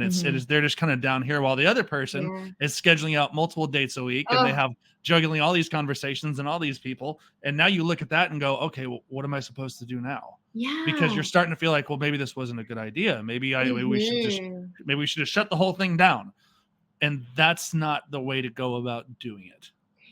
Speaker 1: it's they're just kind of down here while the other person is scheduling out multiple dates a week and they have juggling all these conversations and all these people. And now you look at that and go, okay, well, what am I supposed to do now? Because you're starting to feel like, well, maybe this wasn't a good idea. Maybe we should have shut the whole thing down. And that's not the way to go about doing it.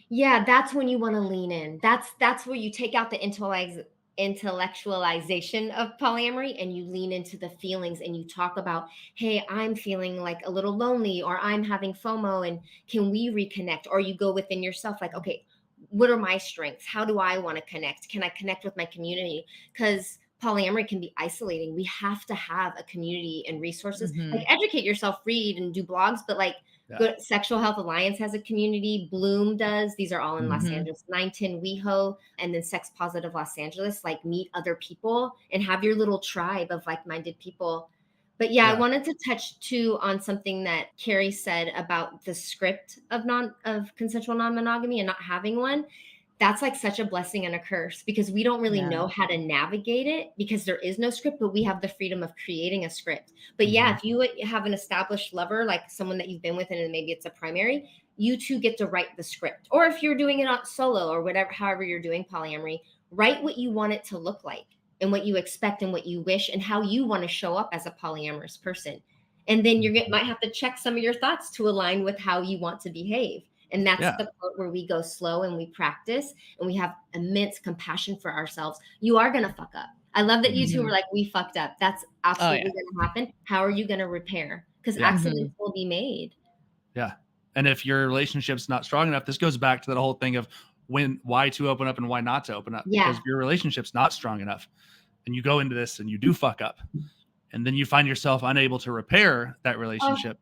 Speaker 3: Yeah, that's when you want to lean in. That's where you take out the intellectualization of polyamory and you lean into the feelings and you talk about, hey, I'm feeling like a little lonely, or I'm having FOMO, and can we reconnect? Or you go within yourself like, okay, what are my strengths? How do I want to connect? Can I connect with my community? Because polyamory can be isolating. We have to have a community and resources. Like educate yourself, read and do blogs, but like Good Sexual Health Alliance has a community. Bloom does. These are all in Los Angeles. 910 WeHo, and then Sex Positive Los Angeles. Like meet other people and have your little tribe of like-minded people. But I wanted to touch too on something that Carrie said about the script of consensual non-monogamy and not having one. That's like such a blessing and a curse because we don't really know how to navigate it because there is no script, but we have the freedom of creating a script. But if you have an established lover, like someone that you've been with and maybe it's a primary, you two get to write the script. Or if you're doing it on solo or whatever, however you're doing polyamory, write what you want it to look like and what you expect and what you wish and how you want to show up as a polyamorous person. And then you might have to check some of your thoughts to align with how you want to behave. And that's
Speaker 1: Yeah.
Speaker 3: the part where we go slow and we practice and we have immense compassion for ourselves. You are going to fuck up. I love that you two were like, we fucked up. That's absolutely going to happen. How are you going to repair? Because accidents will be made.
Speaker 1: Yeah. And if your relationship's not strong enough, this goes back to that whole thing of why to open up and why not to open up.
Speaker 3: Yeah.
Speaker 1: Because if your relationship's not strong enough and you go into this and you do fuck up and then you find yourself unable to repair that relationship.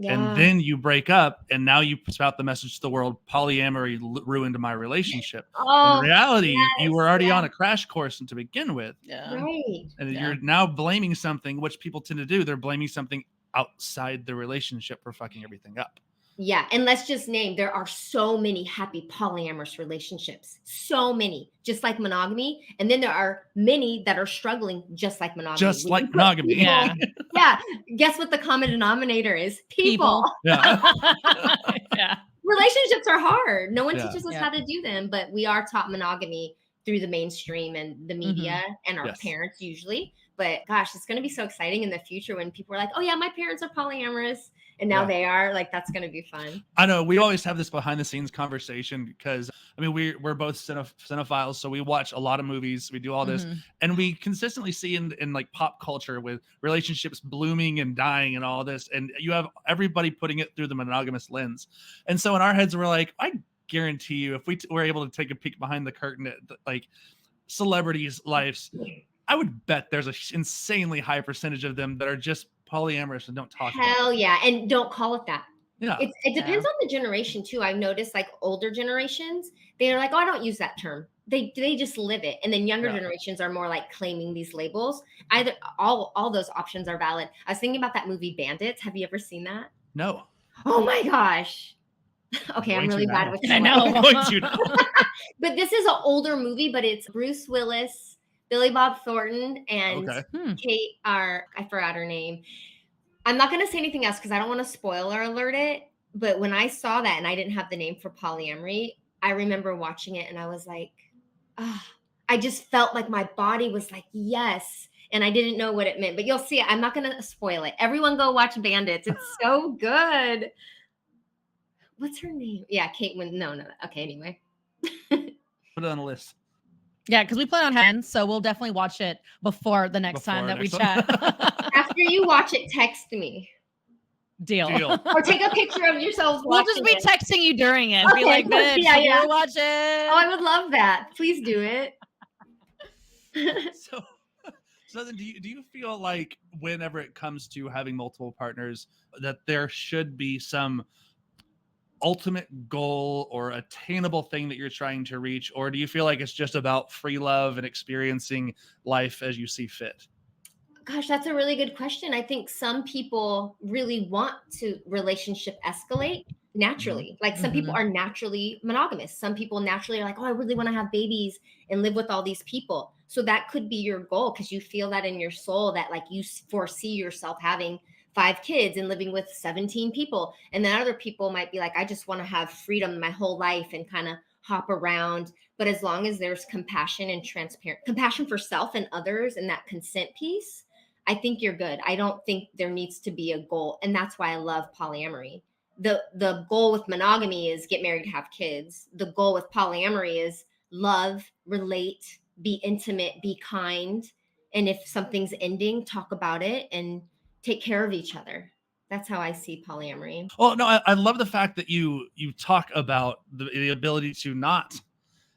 Speaker 1: And then you break up and now you spout the message to the world, polyamory ruined my relationship. In reality, you were already on a crash course to begin with.
Speaker 3: Right.
Speaker 1: And you're now blaming something, which people tend to do. They're blaming something outside the relationship for fucking everything up.
Speaker 3: Yeah. And let's just name, there are so many happy polyamorous relationships. So many, just like monogamy. And then there are many that are struggling just like monogamy.
Speaker 1: Just like monogamy.
Speaker 3: Yeah. Guess what the common denominator is? People.
Speaker 1: Yeah.
Speaker 3: Relationships are hard. No one teaches us how to do them, but we are taught monogamy through the mainstream and the media and our parents usually. But gosh, it's going to be so exciting in the future when people are like, oh yeah, my parents are polyamorous. And now they are like, that's going to be fun.
Speaker 1: I know we always have this behind the scenes conversation because I mean, we're both cinephiles. So we watch a lot of movies. We do all this and we consistently see in like pop culture with relationships blooming and dying and all this. And you have everybody putting it through the monogamous lens. And so in our heads, we're like, I guarantee you, if we were able to take a peek behind the curtain at like celebrities' lives, I would bet there's an insanely high percentage of them that are just polyamorous and don't talk about it.
Speaker 3: Hell yeah. And don't call it that.
Speaker 1: Yeah.
Speaker 3: It depends on the generation too. I've noticed like older generations, they're like, oh, I don't use that term. They just live it. And then younger generations are more like claiming these labels. Either all those options are valid. I was thinking about that movie Bandits. Have you ever seen that?
Speaker 1: No.
Speaker 3: Oh my gosh. Okay, I'm really bad with
Speaker 2: I know.
Speaker 3: But this is an older movie, but it's Bruce Willis, Billy Bob Thornton, and Kate, I forgot her name. I'm not going to say anything else because I don't want to spoiler alert it. But when I saw that and I didn't have the name for polyamory, I remember watching it and I was like, I just felt like my body was like, yes. And I didn't know what it meant. But you'll see it. I'm not going to spoil it. Everyone go watch Bandits. It's so good. What's her name? Yeah, Kate. No. Okay, anyway.
Speaker 1: Put it on the list.
Speaker 2: Yeah, because we plan on having, so we'll definitely watch it before the next time that we chat.
Speaker 3: After you watch it, text me.
Speaker 2: Deal.
Speaker 3: Or take a picture of yourselves
Speaker 2: We'll
Speaker 3: watching
Speaker 2: just be texting you during it.
Speaker 3: Okay,
Speaker 2: be like, bitch,
Speaker 3: yeah.
Speaker 2: watch it.
Speaker 3: Oh, I would love that. Please do it.
Speaker 1: So then do you feel like whenever it comes to having multiple partners that there should be some ultimate goal or attainable thing that you're trying to reach, or do you feel like it's just about free love and experiencing life as you see fit?
Speaker 3: Gosh, that's a really good question. I think some people really want to relationship escalate naturally. Like some people are naturally monogamous. Some people naturally are like, oh, I really want to have babies and live with all these people. So that could be your goal because you feel that in your soul that like you foresee yourself having 5 kids and living with 17 people. And then other people might be like, I just want to have freedom my whole life and kind of hop around. But as long as there's compassion and compassion for self and others and that consent piece, I think you're good. I don't think there needs to be a goal. And that's why I love polyamory. The goal with monogamy is get married, have kids. The goal with polyamory is love, relate, be intimate, be kind. And if something's ending, talk about it and take care of each other. That's how I see polyamory.
Speaker 1: Well, no, I love the fact that you talk about the ability to not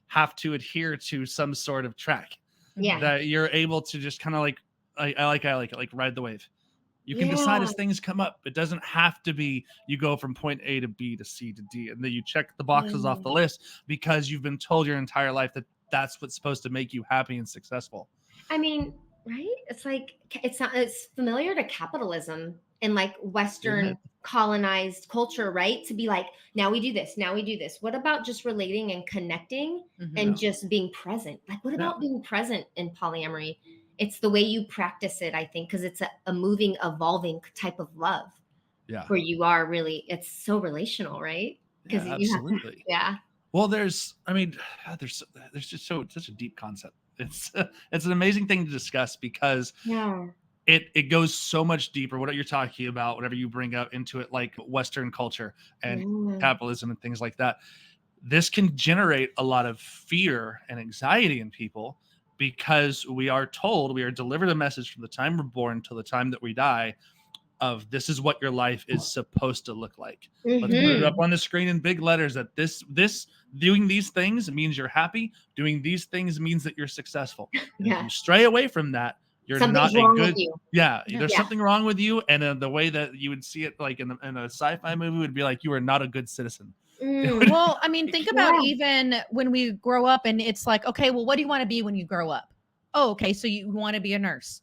Speaker 1: have to adhere to some sort of track.
Speaker 3: Yeah.
Speaker 1: That you're able to just kind of like, I like it, like ride the wave. You can decide as things come up. It doesn't have to be you go from point A to B to C to D, and then you check the boxes off the list because you've been told your entire life that that's what's supposed to make you happy and successful.
Speaker 3: I mean, right? It's like it's familiar to capitalism and like Western colonized culture, right? To be like, now we do this, now we do this. What about just relating and connecting and just being present? Like, what about being present in polyamory? It's the way you practice it, I think, because it's a moving, evolving type of love. Yeah. Where you are really, it's so relational, right?
Speaker 1: Because absolutely. Well, there's just such a deep concept. It's an amazing thing to discuss because it goes so much deeper. What you're talking about, whatever you bring up into it, like Western culture and capitalism and things like that, this can generate a lot of fear and anxiety in people because we are delivered a message from the time we're born till the time that we die of this is what your life is supposed to look like. Let's put it up on the screen in big letters that this doing these things means you're happy. Doing these things means that you're successful. And if you stray away from that, you're
Speaker 3: Something's
Speaker 1: not a
Speaker 3: wrong
Speaker 1: good.
Speaker 3: with you.
Speaker 1: Yeah, there's something wrong with you, and the way that you would see it, like in a sci-fi movie, would be like you are not a good citizen.
Speaker 2: Well, I mean, think about even when we grow up, and it's like, okay, well, what do you want to be when you grow up? Oh, okay, so you want to be a nurse.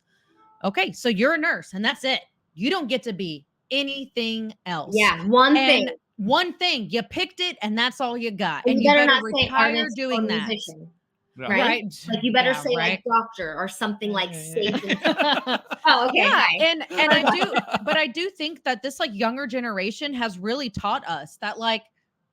Speaker 2: Okay, so you're a nurse, and that's it. You don't get to be anything else.
Speaker 3: Yeah, one thing.
Speaker 2: You picked it, and that's all you got.
Speaker 3: And you better not say
Speaker 2: retire
Speaker 3: artist
Speaker 2: doing
Speaker 3: or
Speaker 2: that.
Speaker 3: musician.
Speaker 1: Yeah.
Speaker 3: Right? Like you better say like doctor or something like safe. Oh, okay.
Speaker 2: Yeah,
Speaker 3: Hi.
Speaker 2: and I do think that this like younger generation has really taught us that like,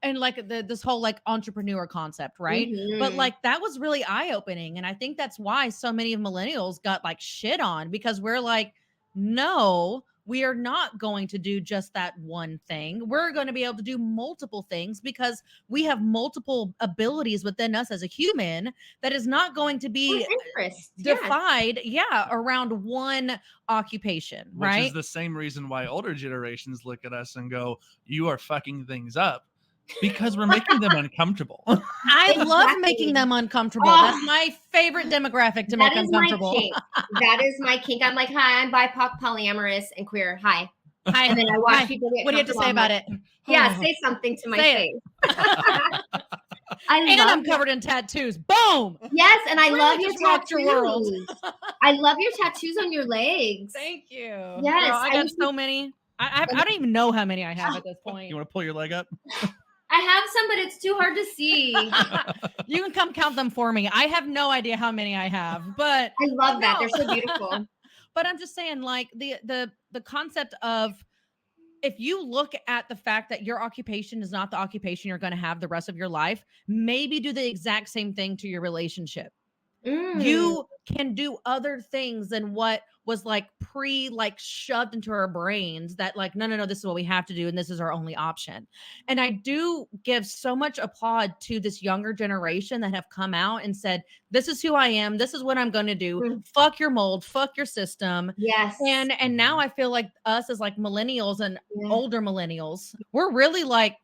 Speaker 2: and like this whole like entrepreneur concept, right? But like that was really eye-opening, and I think that's why so many of millennials got like shit on, because we're like, no, we are not going to do just that one thing. We're going to be able to do multiple things because we have multiple abilities within us as a human that is not going to be defined around one occupation.
Speaker 1: Which is the same reason why older generations look at us and go, you are fucking things up. Because we're making them uncomfortable.
Speaker 2: I love making them uncomfortable. That's my favorite demographic to make uncomfortable.
Speaker 3: That is my kink. I'm like, hi, I'm BIPOC, polyamorous, and queer. Hi. And then I watch people get
Speaker 2: what do you have to say about it?
Speaker 3: Yeah, say something to my face.
Speaker 2: I'm covered in tattoos. Boom.
Speaker 3: Yes, and I love your tattoos. I love your tattoos on your legs.
Speaker 2: Thank you.
Speaker 3: Yes,
Speaker 2: girl, I got so many. I don't even know how many I have at this point.
Speaker 1: You want to pull your leg up?
Speaker 3: I have some, but it's too hard to see.
Speaker 2: You can come count them for me. I have no idea how many I have, but
Speaker 3: I love that. They're so beautiful.
Speaker 2: But I'm just saying, like the concept of, if you look at the fact that your occupation is not the occupation you're going to have the rest of your life, maybe do the exact same thing to your relationship. You can do other things than what was like shoved into our brains, that like, no, this is what we have to do, and this is our only option. And I do give so much applaud to this younger generation that have come out and said, this is who I am, this is what I'm going to do. Fuck your mold, fuck your system.
Speaker 3: Yes.
Speaker 2: And now I feel like us as like millennials and older millennials, we're really like,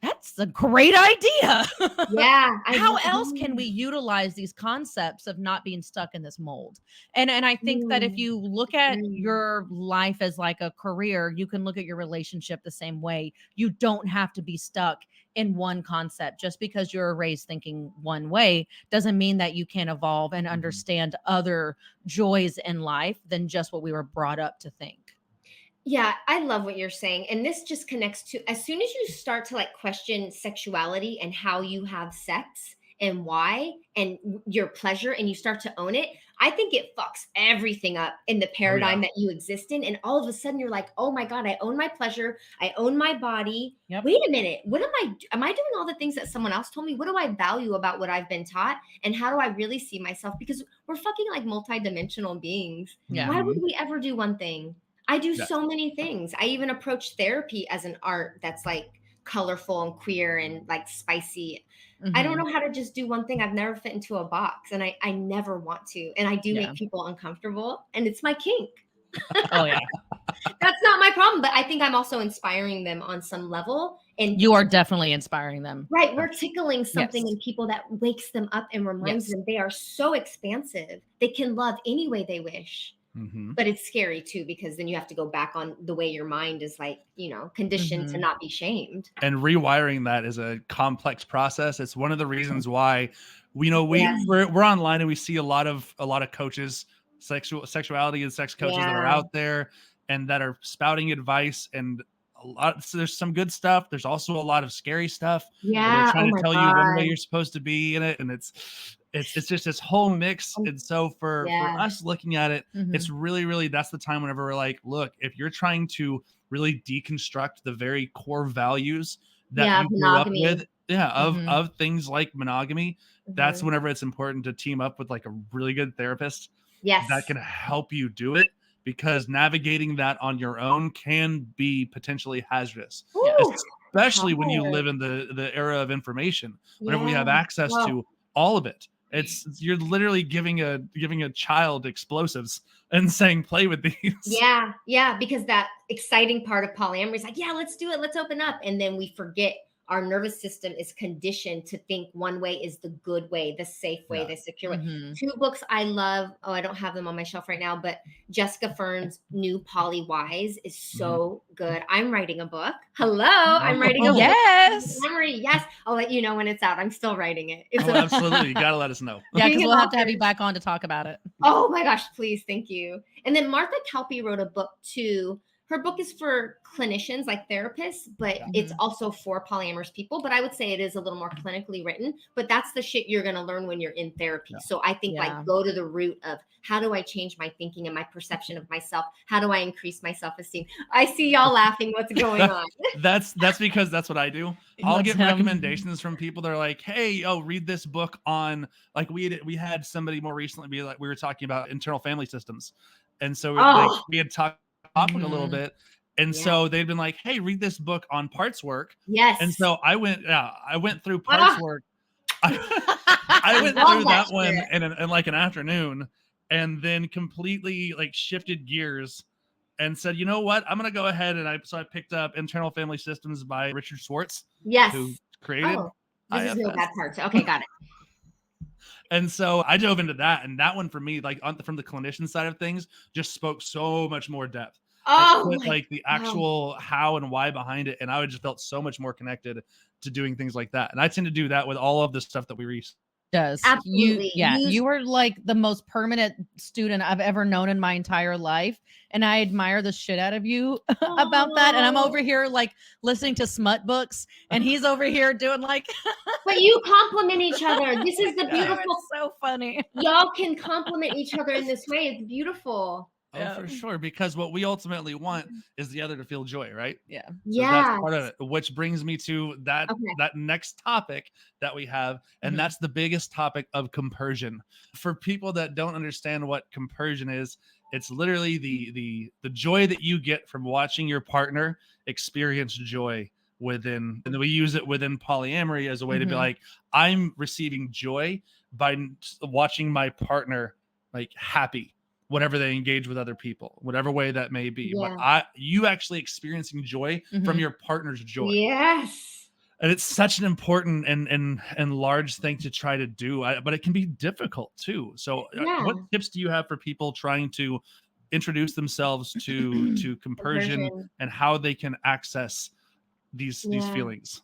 Speaker 2: that's a great idea.
Speaker 3: Yeah.
Speaker 2: How else can we utilize these concepts of not being stuck in this mold? And I think that if you look at your life as like a career, you can look at your relationship the same way. You don't have to be stuck in one concept. Just because you're raised thinking one way doesn't mean that you can't evolve and understand other joys in life than just what we were brought up to think.
Speaker 3: Yeah, I love what you're saying. And this just connects to, as soon as you start to like question sexuality and how you have sex and why and your pleasure, and you start to own it, I think it fucks everything up in the paradigm that you exist in. And all of a sudden you're like, oh my God, I own my pleasure. I own my body. Yep. Wait a minute. What am I doing all the things that someone else told me? What do I value about what I've been taught? And how do I really see myself? Because we're fucking like multidimensional beings. Yeah. Why would we ever do one thing? I do so many things. I even approach therapy as an art that's like colorful and queer and like spicy. I don't know how to just do one thing. I've never fit into a box, and I never want to. And I do make people uncomfortable, and it's my kink.
Speaker 2: Oh yeah.
Speaker 3: That's not my problem, but I think I'm also inspiring them on some level. And
Speaker 2: you are definitely inspiring them.
Speaker 3: Right. We're tickling something in people that wakes them up and reminds them they are so expansive. They can love any way they wish. But it's scary too, because then you have to go back on the way your mind is like, conditioned to not be shamed.
Speaker 1: And rewiring that is a complex process. It's one of the reasons why we're online and we see a lot of coaches, sexuality and sex coaches that are out there and that are spouting advice, and so there's some good stuff. There's also a lot of scary stuff.
Speaker 3: Yeah.
Speaker 1: They're trying to tell you one way you're supposed to be in it, and it's just this whole mix. And so for us looking at it, it's really, really, that's the time whenever we're like, look, if you're trying to really deconstruct the very core values that you grew up with, of things like monogamy, that's whenever it's important to team up with like a really good therapist that can help you do it. because navigating that on your own can be potentially hazardous,
Speaker 3: Ooh,
Speaker 1: especially when you
Speaker 3: hard.
Speaker 1: live in the era of information. Whenever we have
Speaker 3: Yeah.
Speaker 1: access
Speaker 3: Well,
Speaker 1: to all of it, you're literally giving a child explosives and saying, play with these.
Speaker 3: yeah, because that exciting part of polyamory is like, yeah, let's do it, let's open up, and then we forget our nervous system is conditioned to think one way is the good way, the safe way,
Speaker 1: Yeah.
Speaker 3: the secure way.
Speaker 2: Mhm.
Speaker 3: 2 books I love. Oh, I don't have them on my shelf right now, but Jessica Fern's new Poly Wise is so good. I'm writing a book. Hello, I'm writing a book.
Speaker 2: Yes.
Speaker 3: Memory, yes. I'll let you know when it's out. I'm still writing it. It's
Speaker 1: Oh, absolutely. You gotta let us know.
Speaker 2: Yeah,
Speaker 3: Being
Speaker 2: because
Speaker 3: an
Speaker 2: we'll have to have
Speaker 3: author-
Speaker 2: you back on to talk about it.
Speaker 3: Oh my gosh, please, thank you. And then Martha Kelpie wrote a book too. Her book is for clinicians, like therapists, but it's also for polyamorous people. But I would say it is a little more clinically written. But that's the shit you're going to learn when you're in therapy. So I think like go to the root of how do I change my thinking and my perception of myself? How do I increase my self-esteem? I see y'all laughing. What's going on?
Speaker 1: That's because that's what I do. I'll get recommendations from people that are like, hey, read this book on, like, we had somebody more recently be like, we were talking about internal family systems. And so we had talked a little bit. And so they'd been like, hey, read this book on parts work.
Speaker 3: Yes.
Speaker 1: And so I went through parts work. I went through that one in like an afternoon, and then completely like shifted gears and said, you know what, I'm going to go ahead. And I picked up Internal Family Systems by Richard Schwartz.
Speaker 3: Yes.
Speaker 1: Who created
Speaker 3: this is no bad parts. Okay, got it.
Speaker 1: And so I dove into that, and that one for me, like from the clinician side of things, just spoke so much more depth. Like the actual how and why behind it, and I just felt so much more connected to doing things like that. And I tend to do that with all of the stuff that we read.
Speaker 2: Absolutely. You were like the most permanent student I've ever known in my entire life, and I admire the shit out of you about that. And I'm over here like listening to smut books, and he's over here doing like
Speaker 3: but you compliment each other. This is the beautiful.
Speaker 2: It's so funny.
Speaker 3: Y'all can compliment each other in this way. It's beautiful.
Speaker 1: Oh, for sure. Because what we ultimately want is the other to feel joy, right?
Speaker 2: Yeah.
Speaker 1: So that's part of it. Which brings me to that next topic that we have, and that's the biggest topic of compersion. For people that don't understand what compersion is, it's literally the joy that you get from watching your partner experience joy within, and we use it within polyamory as a way to be like, I'm receiving joy by watching my partner like happy whenever they engage with other people, whatever way that may be. But you actually experiencing joy from your partner's joy.
Speaker 3: Yes.
Speaker 1: And it's such an important and large thing to try to do, but it can be difficult too. So what tips do you have for people trying to introduce themselves to compersion and how they can access these feelings?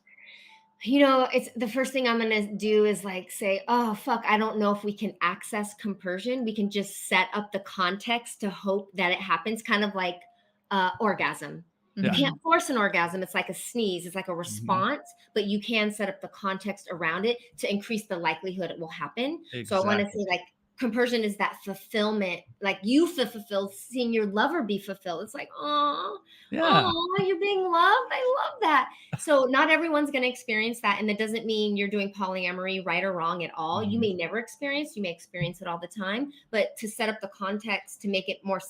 Speaker 3: You know, it's the first thing I'm going to do is like say, oh, fuck, I don't know if we can access compersion. We can just set up the context to hope that it happens, kind of like orgasm. You can't force an orgasm. It's like a sneeze. It's like a response, but you can set up the context around it to increase the likelihood it will happen. Exactly. So I want to say like compersion is that fulfillment, like you feel fulfilled seeing your lover be fulfilled. It's like, oh, you're being loved. I love that. So not everyone's going to experience that. And that doesn't mean you're doing polyamory right or wrong at all. You may never experience, you may experience it all the time, but to set up the context to make it more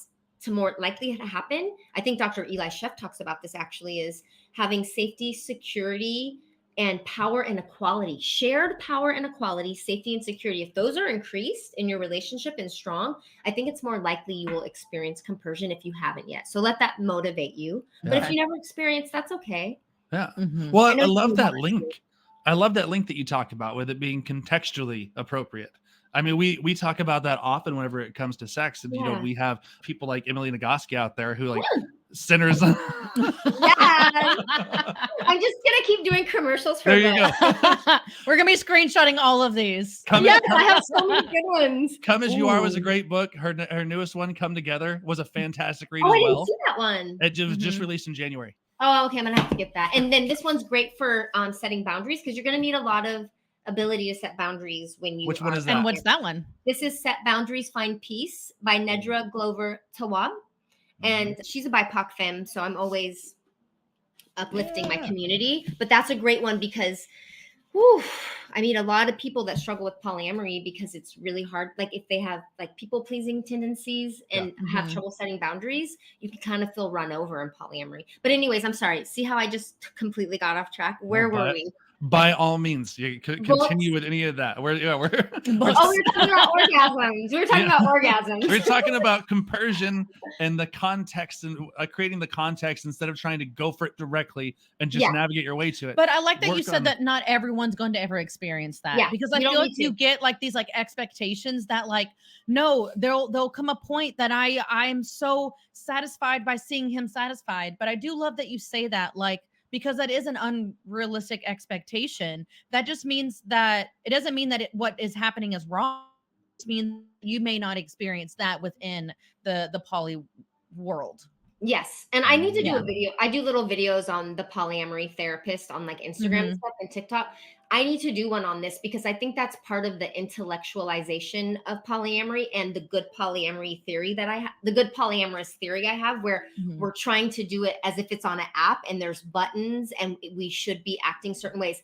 Speaker 3: likely to happen. I think Dr. Eli Sheff talks about this actually, is having safety, security, and power and equality, shared power and equality, safety and security. If those are increased in your relationship and strong, I think it's more likely you will experience compersion if you haven't yet. So let that motivate you. But if you never experience, that's okay.
Speaker 1: Yeah. Well, I love that link. I love that link that you talked about with it being contextually appropriate. I mean, we talk about that often whenever it comes to sex. And, you know, we have people like Emily Nagoski out there who like sinners.
Speaker 3: I'm just gonna keep doing commercials for
Speaker 1: there you go.
Speaker 2: We're gonna be screenshotting all of these.
Speaker 3: I have so many good ones.
Speaker 1: Come As You Are was a great book. Her newest one, Come Together, was a fantastic read
Speaker 3: as well.
Speaker 1: I
Speaker 3: didn't see that one.
Speaker 1: It was just released in January.
Speaker 3: Oh, okay. I'm gonna have to get that. And then this one's great for setting boundaries, because you're gonna need a lot of ability to set boundaries when you.
Speaker 1: Which one is that?
Speaker 2: And what's that one?
Speaker 3: This is Set Boundaries, Find Peace by Nedra Glover Tawwab. And she's a BIPOC femme, so I'm always uplifting my community. But that's a great one because Whew. I mean, a lot of people that struggle with polyamory because it's really hard. Like if they have like people pleasing tendencies and have trouble setting boundaries, you can kind of feel run over in polyamory. But anyways, I'm sorry. See how I just completely got off track? Where were we?
Speaker 1: By all means, you could continue with any of that. We're
Speaker 3: we were talking about orgasms. We were talking about orgasms.
Speaker 1: We're talking about compersion and the context and creating the context instead of trying to go for it directly and just navigate your way to it.
Speaker 2: But I like that you said that not everyone's going to ever experience that, because I feel like you get like these like expectations that like, no, there'll come a point that I'm so satisfied by seeing him satisfied. But I do love that you say that, like, because that is an unrealistic expectation. That just means that it doesn't mean that what is happening is wrong. It means you may not experience that within the poly world.
Speaker 3: Yes. And I need to do a video. I do little videos on the polyamory therapist on like Instagram and stuff and TikTok. I need to do one on this because I think that's part of the intellectualization of polyamory and the good polyamory theory that I have, the good polyamorous theory I have, where we're trying to do it as if it's on an app and there's buttons and we should be acting certain ways.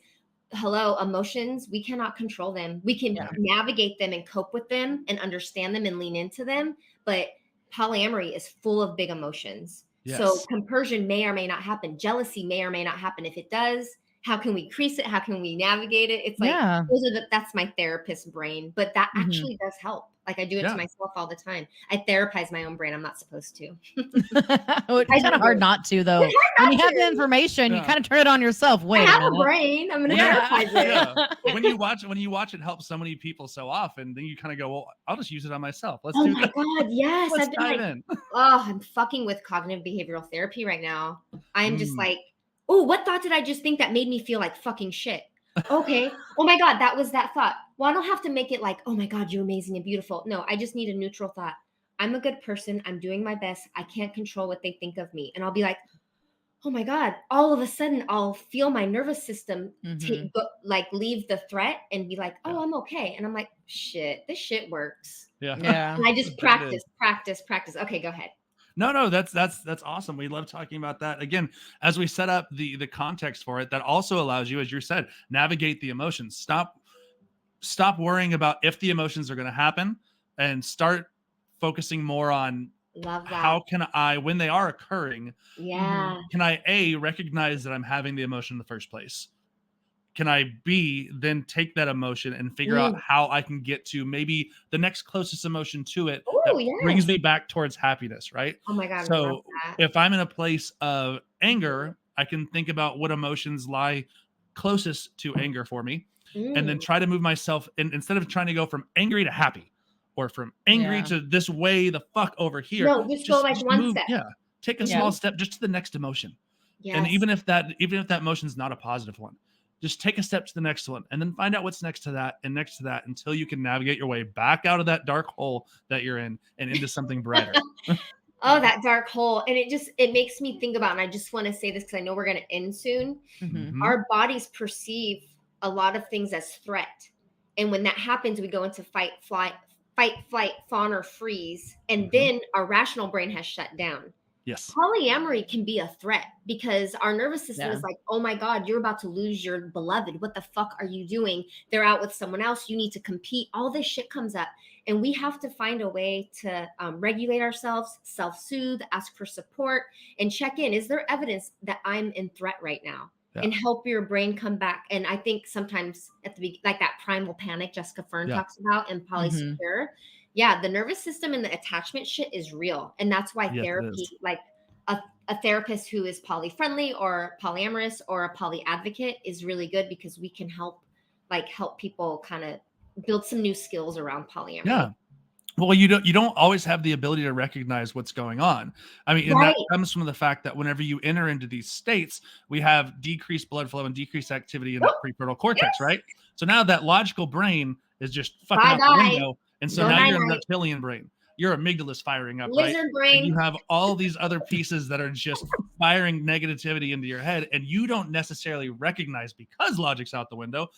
Speaker 3: Hello, emotions, we cannot control them. We can navigate them and cope with them and understand them and lean into them. But polyamory is full of big emotions. Yes. So compersion may or may not happen. Jealousy may or may not happen. If it does, how can we increase it? How can we navigate it? It's like, that's my therapist brain, but that actually does help. Like I do it to myself all the time. I therapize my own brain. I'm not supposed to.
Speaker 2: It's kind of hard not to, though. When you have the information, you kind of turn it on yourself. Wait,
Speaker 3: I have a brain. I'm going to therapize it.
Speaker 1: When you watch it help so many people so often, then you kind of go, well, I'll just use it on myself. Let's
Speaker 3: do
Speaker 1: that.
Speaker 3: Oh my God, yes.
Speaker 1: Let's dive in.
Speaker 3: I'm fucking with cognitive behavioral therapy right now. I'm just like, oh, what thought did I just think that made me feel like fucking shit? Okay. Oh my God, that was that thought. Well, I don't have to make it like, oh my God, you're amazing and beautiful. No, I just need a neutral thought. I'm a good person. I'm doing my best. I can't control what they think of me. And I'll be like, oh my God, all of a sudden I'll feel my nervous system leave the threat and be like, oh, I'm okay. And I'm like, shit, this shit works.
Speaker 1: Yeah.
Speaker 3: And I just practice. Okay, go ahead.
Speaker 1: No, that's awesome. We love talking about that. Again, as we set up the context for it, that also allows you, as you said, navigate the emotions. Stop worrying about if the emotions are going to happen and start focusing more on how can I, when they are occurring, can I recognize that I'm having the emotion in the first place? Can I then take that emotion and figure out how I can get to maybe the next closest emotion to it that brings me back towards happiness, right?
Speaker 3: Oh my God.
Speaker 1: So if I'm in a place of anger, I can think about what emotions lie closest to anger for me and then try to move myself instead of trying to go from angry to happy or from angry to this way the fuck over here.
Speaker 3: No, just go like one step.
Speaker 1: Yeah. Take a small step just to the next emotion. Yes. And even if that emotion is not a positive one, just take a step to the next one and then find out what's next to that and next to that until you can navigate your way back out of that dark hole that you're in and into something brighter.
Speaker 3: Oh, that dark hole. And it makes me think about, and I just want to say this because I know we're going to end soon. Our bodies perceive a lot of things as threat. And when that happens, we go into fight, flight, fawn, or freeze. And then our rational brain has shut down.
Speaker 1: Yes.
Speaker 3: Polyamory can be a threat because our nervous system is like, oh my God, you're about to lose your beloved. What the fuck are you doing? They're out with someone else. You need to compete. All this shit comes up. And we have to find a way to regulate ourselves, self-soothe, ask for support, and check in. Is there evidence that I'm in threat right now? And help your brain come back. And I think sometimes at the beginning, like that primal panic Jessica Fern talks about in Polysecure, the nervous system and the attachment shit is real. And that's why therapy, like a therapist who is poly-friendly or polyamorous or a poly advocate is really good because we can help people kind of build some new skills around polyamory.
Speaker 1: Yeah. Well, you don't always have the ability to recognize what's going on. I mean, and that comes from the fact that whenever you enter into these states, we have decreased blood flow and decreased activity in that prefrontal cortex, right? So now that logical brain is just fucking out the window. And so now you're in the reptilian brain. Your amygdala's firing up,
Speaker 3: lizard brain.
Speaker 1: And you have all these other pieces that are just firing negativity into your head, and you don't necessarily recognize because logic's out the window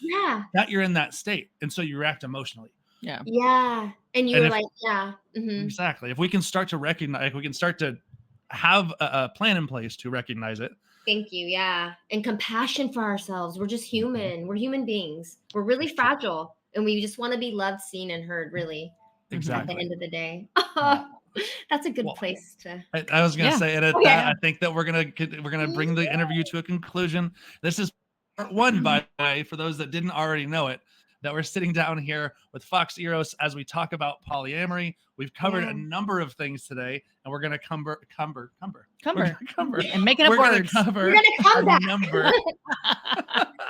Speaker 1: that you're in that state. And so you react emotionally.
Speaker 3: Yeah. And you're like,
Speaker 1: Exactly. If we can start to recognize, if we can start to have a plan in place to recognize it,
Speaker 3: Thank you. Yeah. And compassion for ourselves. We're just human. We're human beings. We're really fragile. And we just want to be loved, seen, and heard, really.
Speaker 1: Exactly.
Speaker 3: At the end of the day. That's a good place to.
Speaker 1: I was going to say, and at that,
Speaker 3: yeah.
Speaker 1: I think that we're gonna bring the interview to a conclusion. This is part one, by the way, for those that didn't already know it, that we're sitting down here with Fox Eros as we talk about polyamory. We've covered a number of things today, and we're gonna cumber
Speaker 2: and making up
Speaker 3: We're
Speaker 2: words.
Speaker 3: gonna come back.
Speaker 1: Number.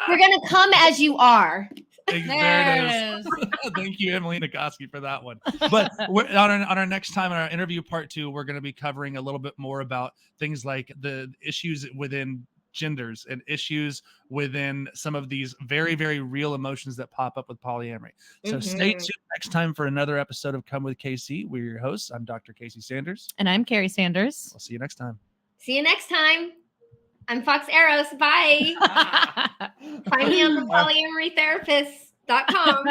Speaker 3: We're gonna come as you are.
Speaker 1: There it is. Thank you, Emily Nikoski, for that one. But we're, on our next time, in our interview part 2, we're going to be covering a little bit more about things like the issues within genders and issues within some of these very, very real emotions that pop up with polyamory. So stay tuned next time for another episode of Come with KC. We're your hosts. I'm Dr. Cwkc Sanders.
Speaker 2: And I'm Carrie Sanders.
Speaker 1: We'll see you next time.
Speaker 3: See you next time. I'm Fox Eros. Bye. Find me on the polyamorytherapist.com.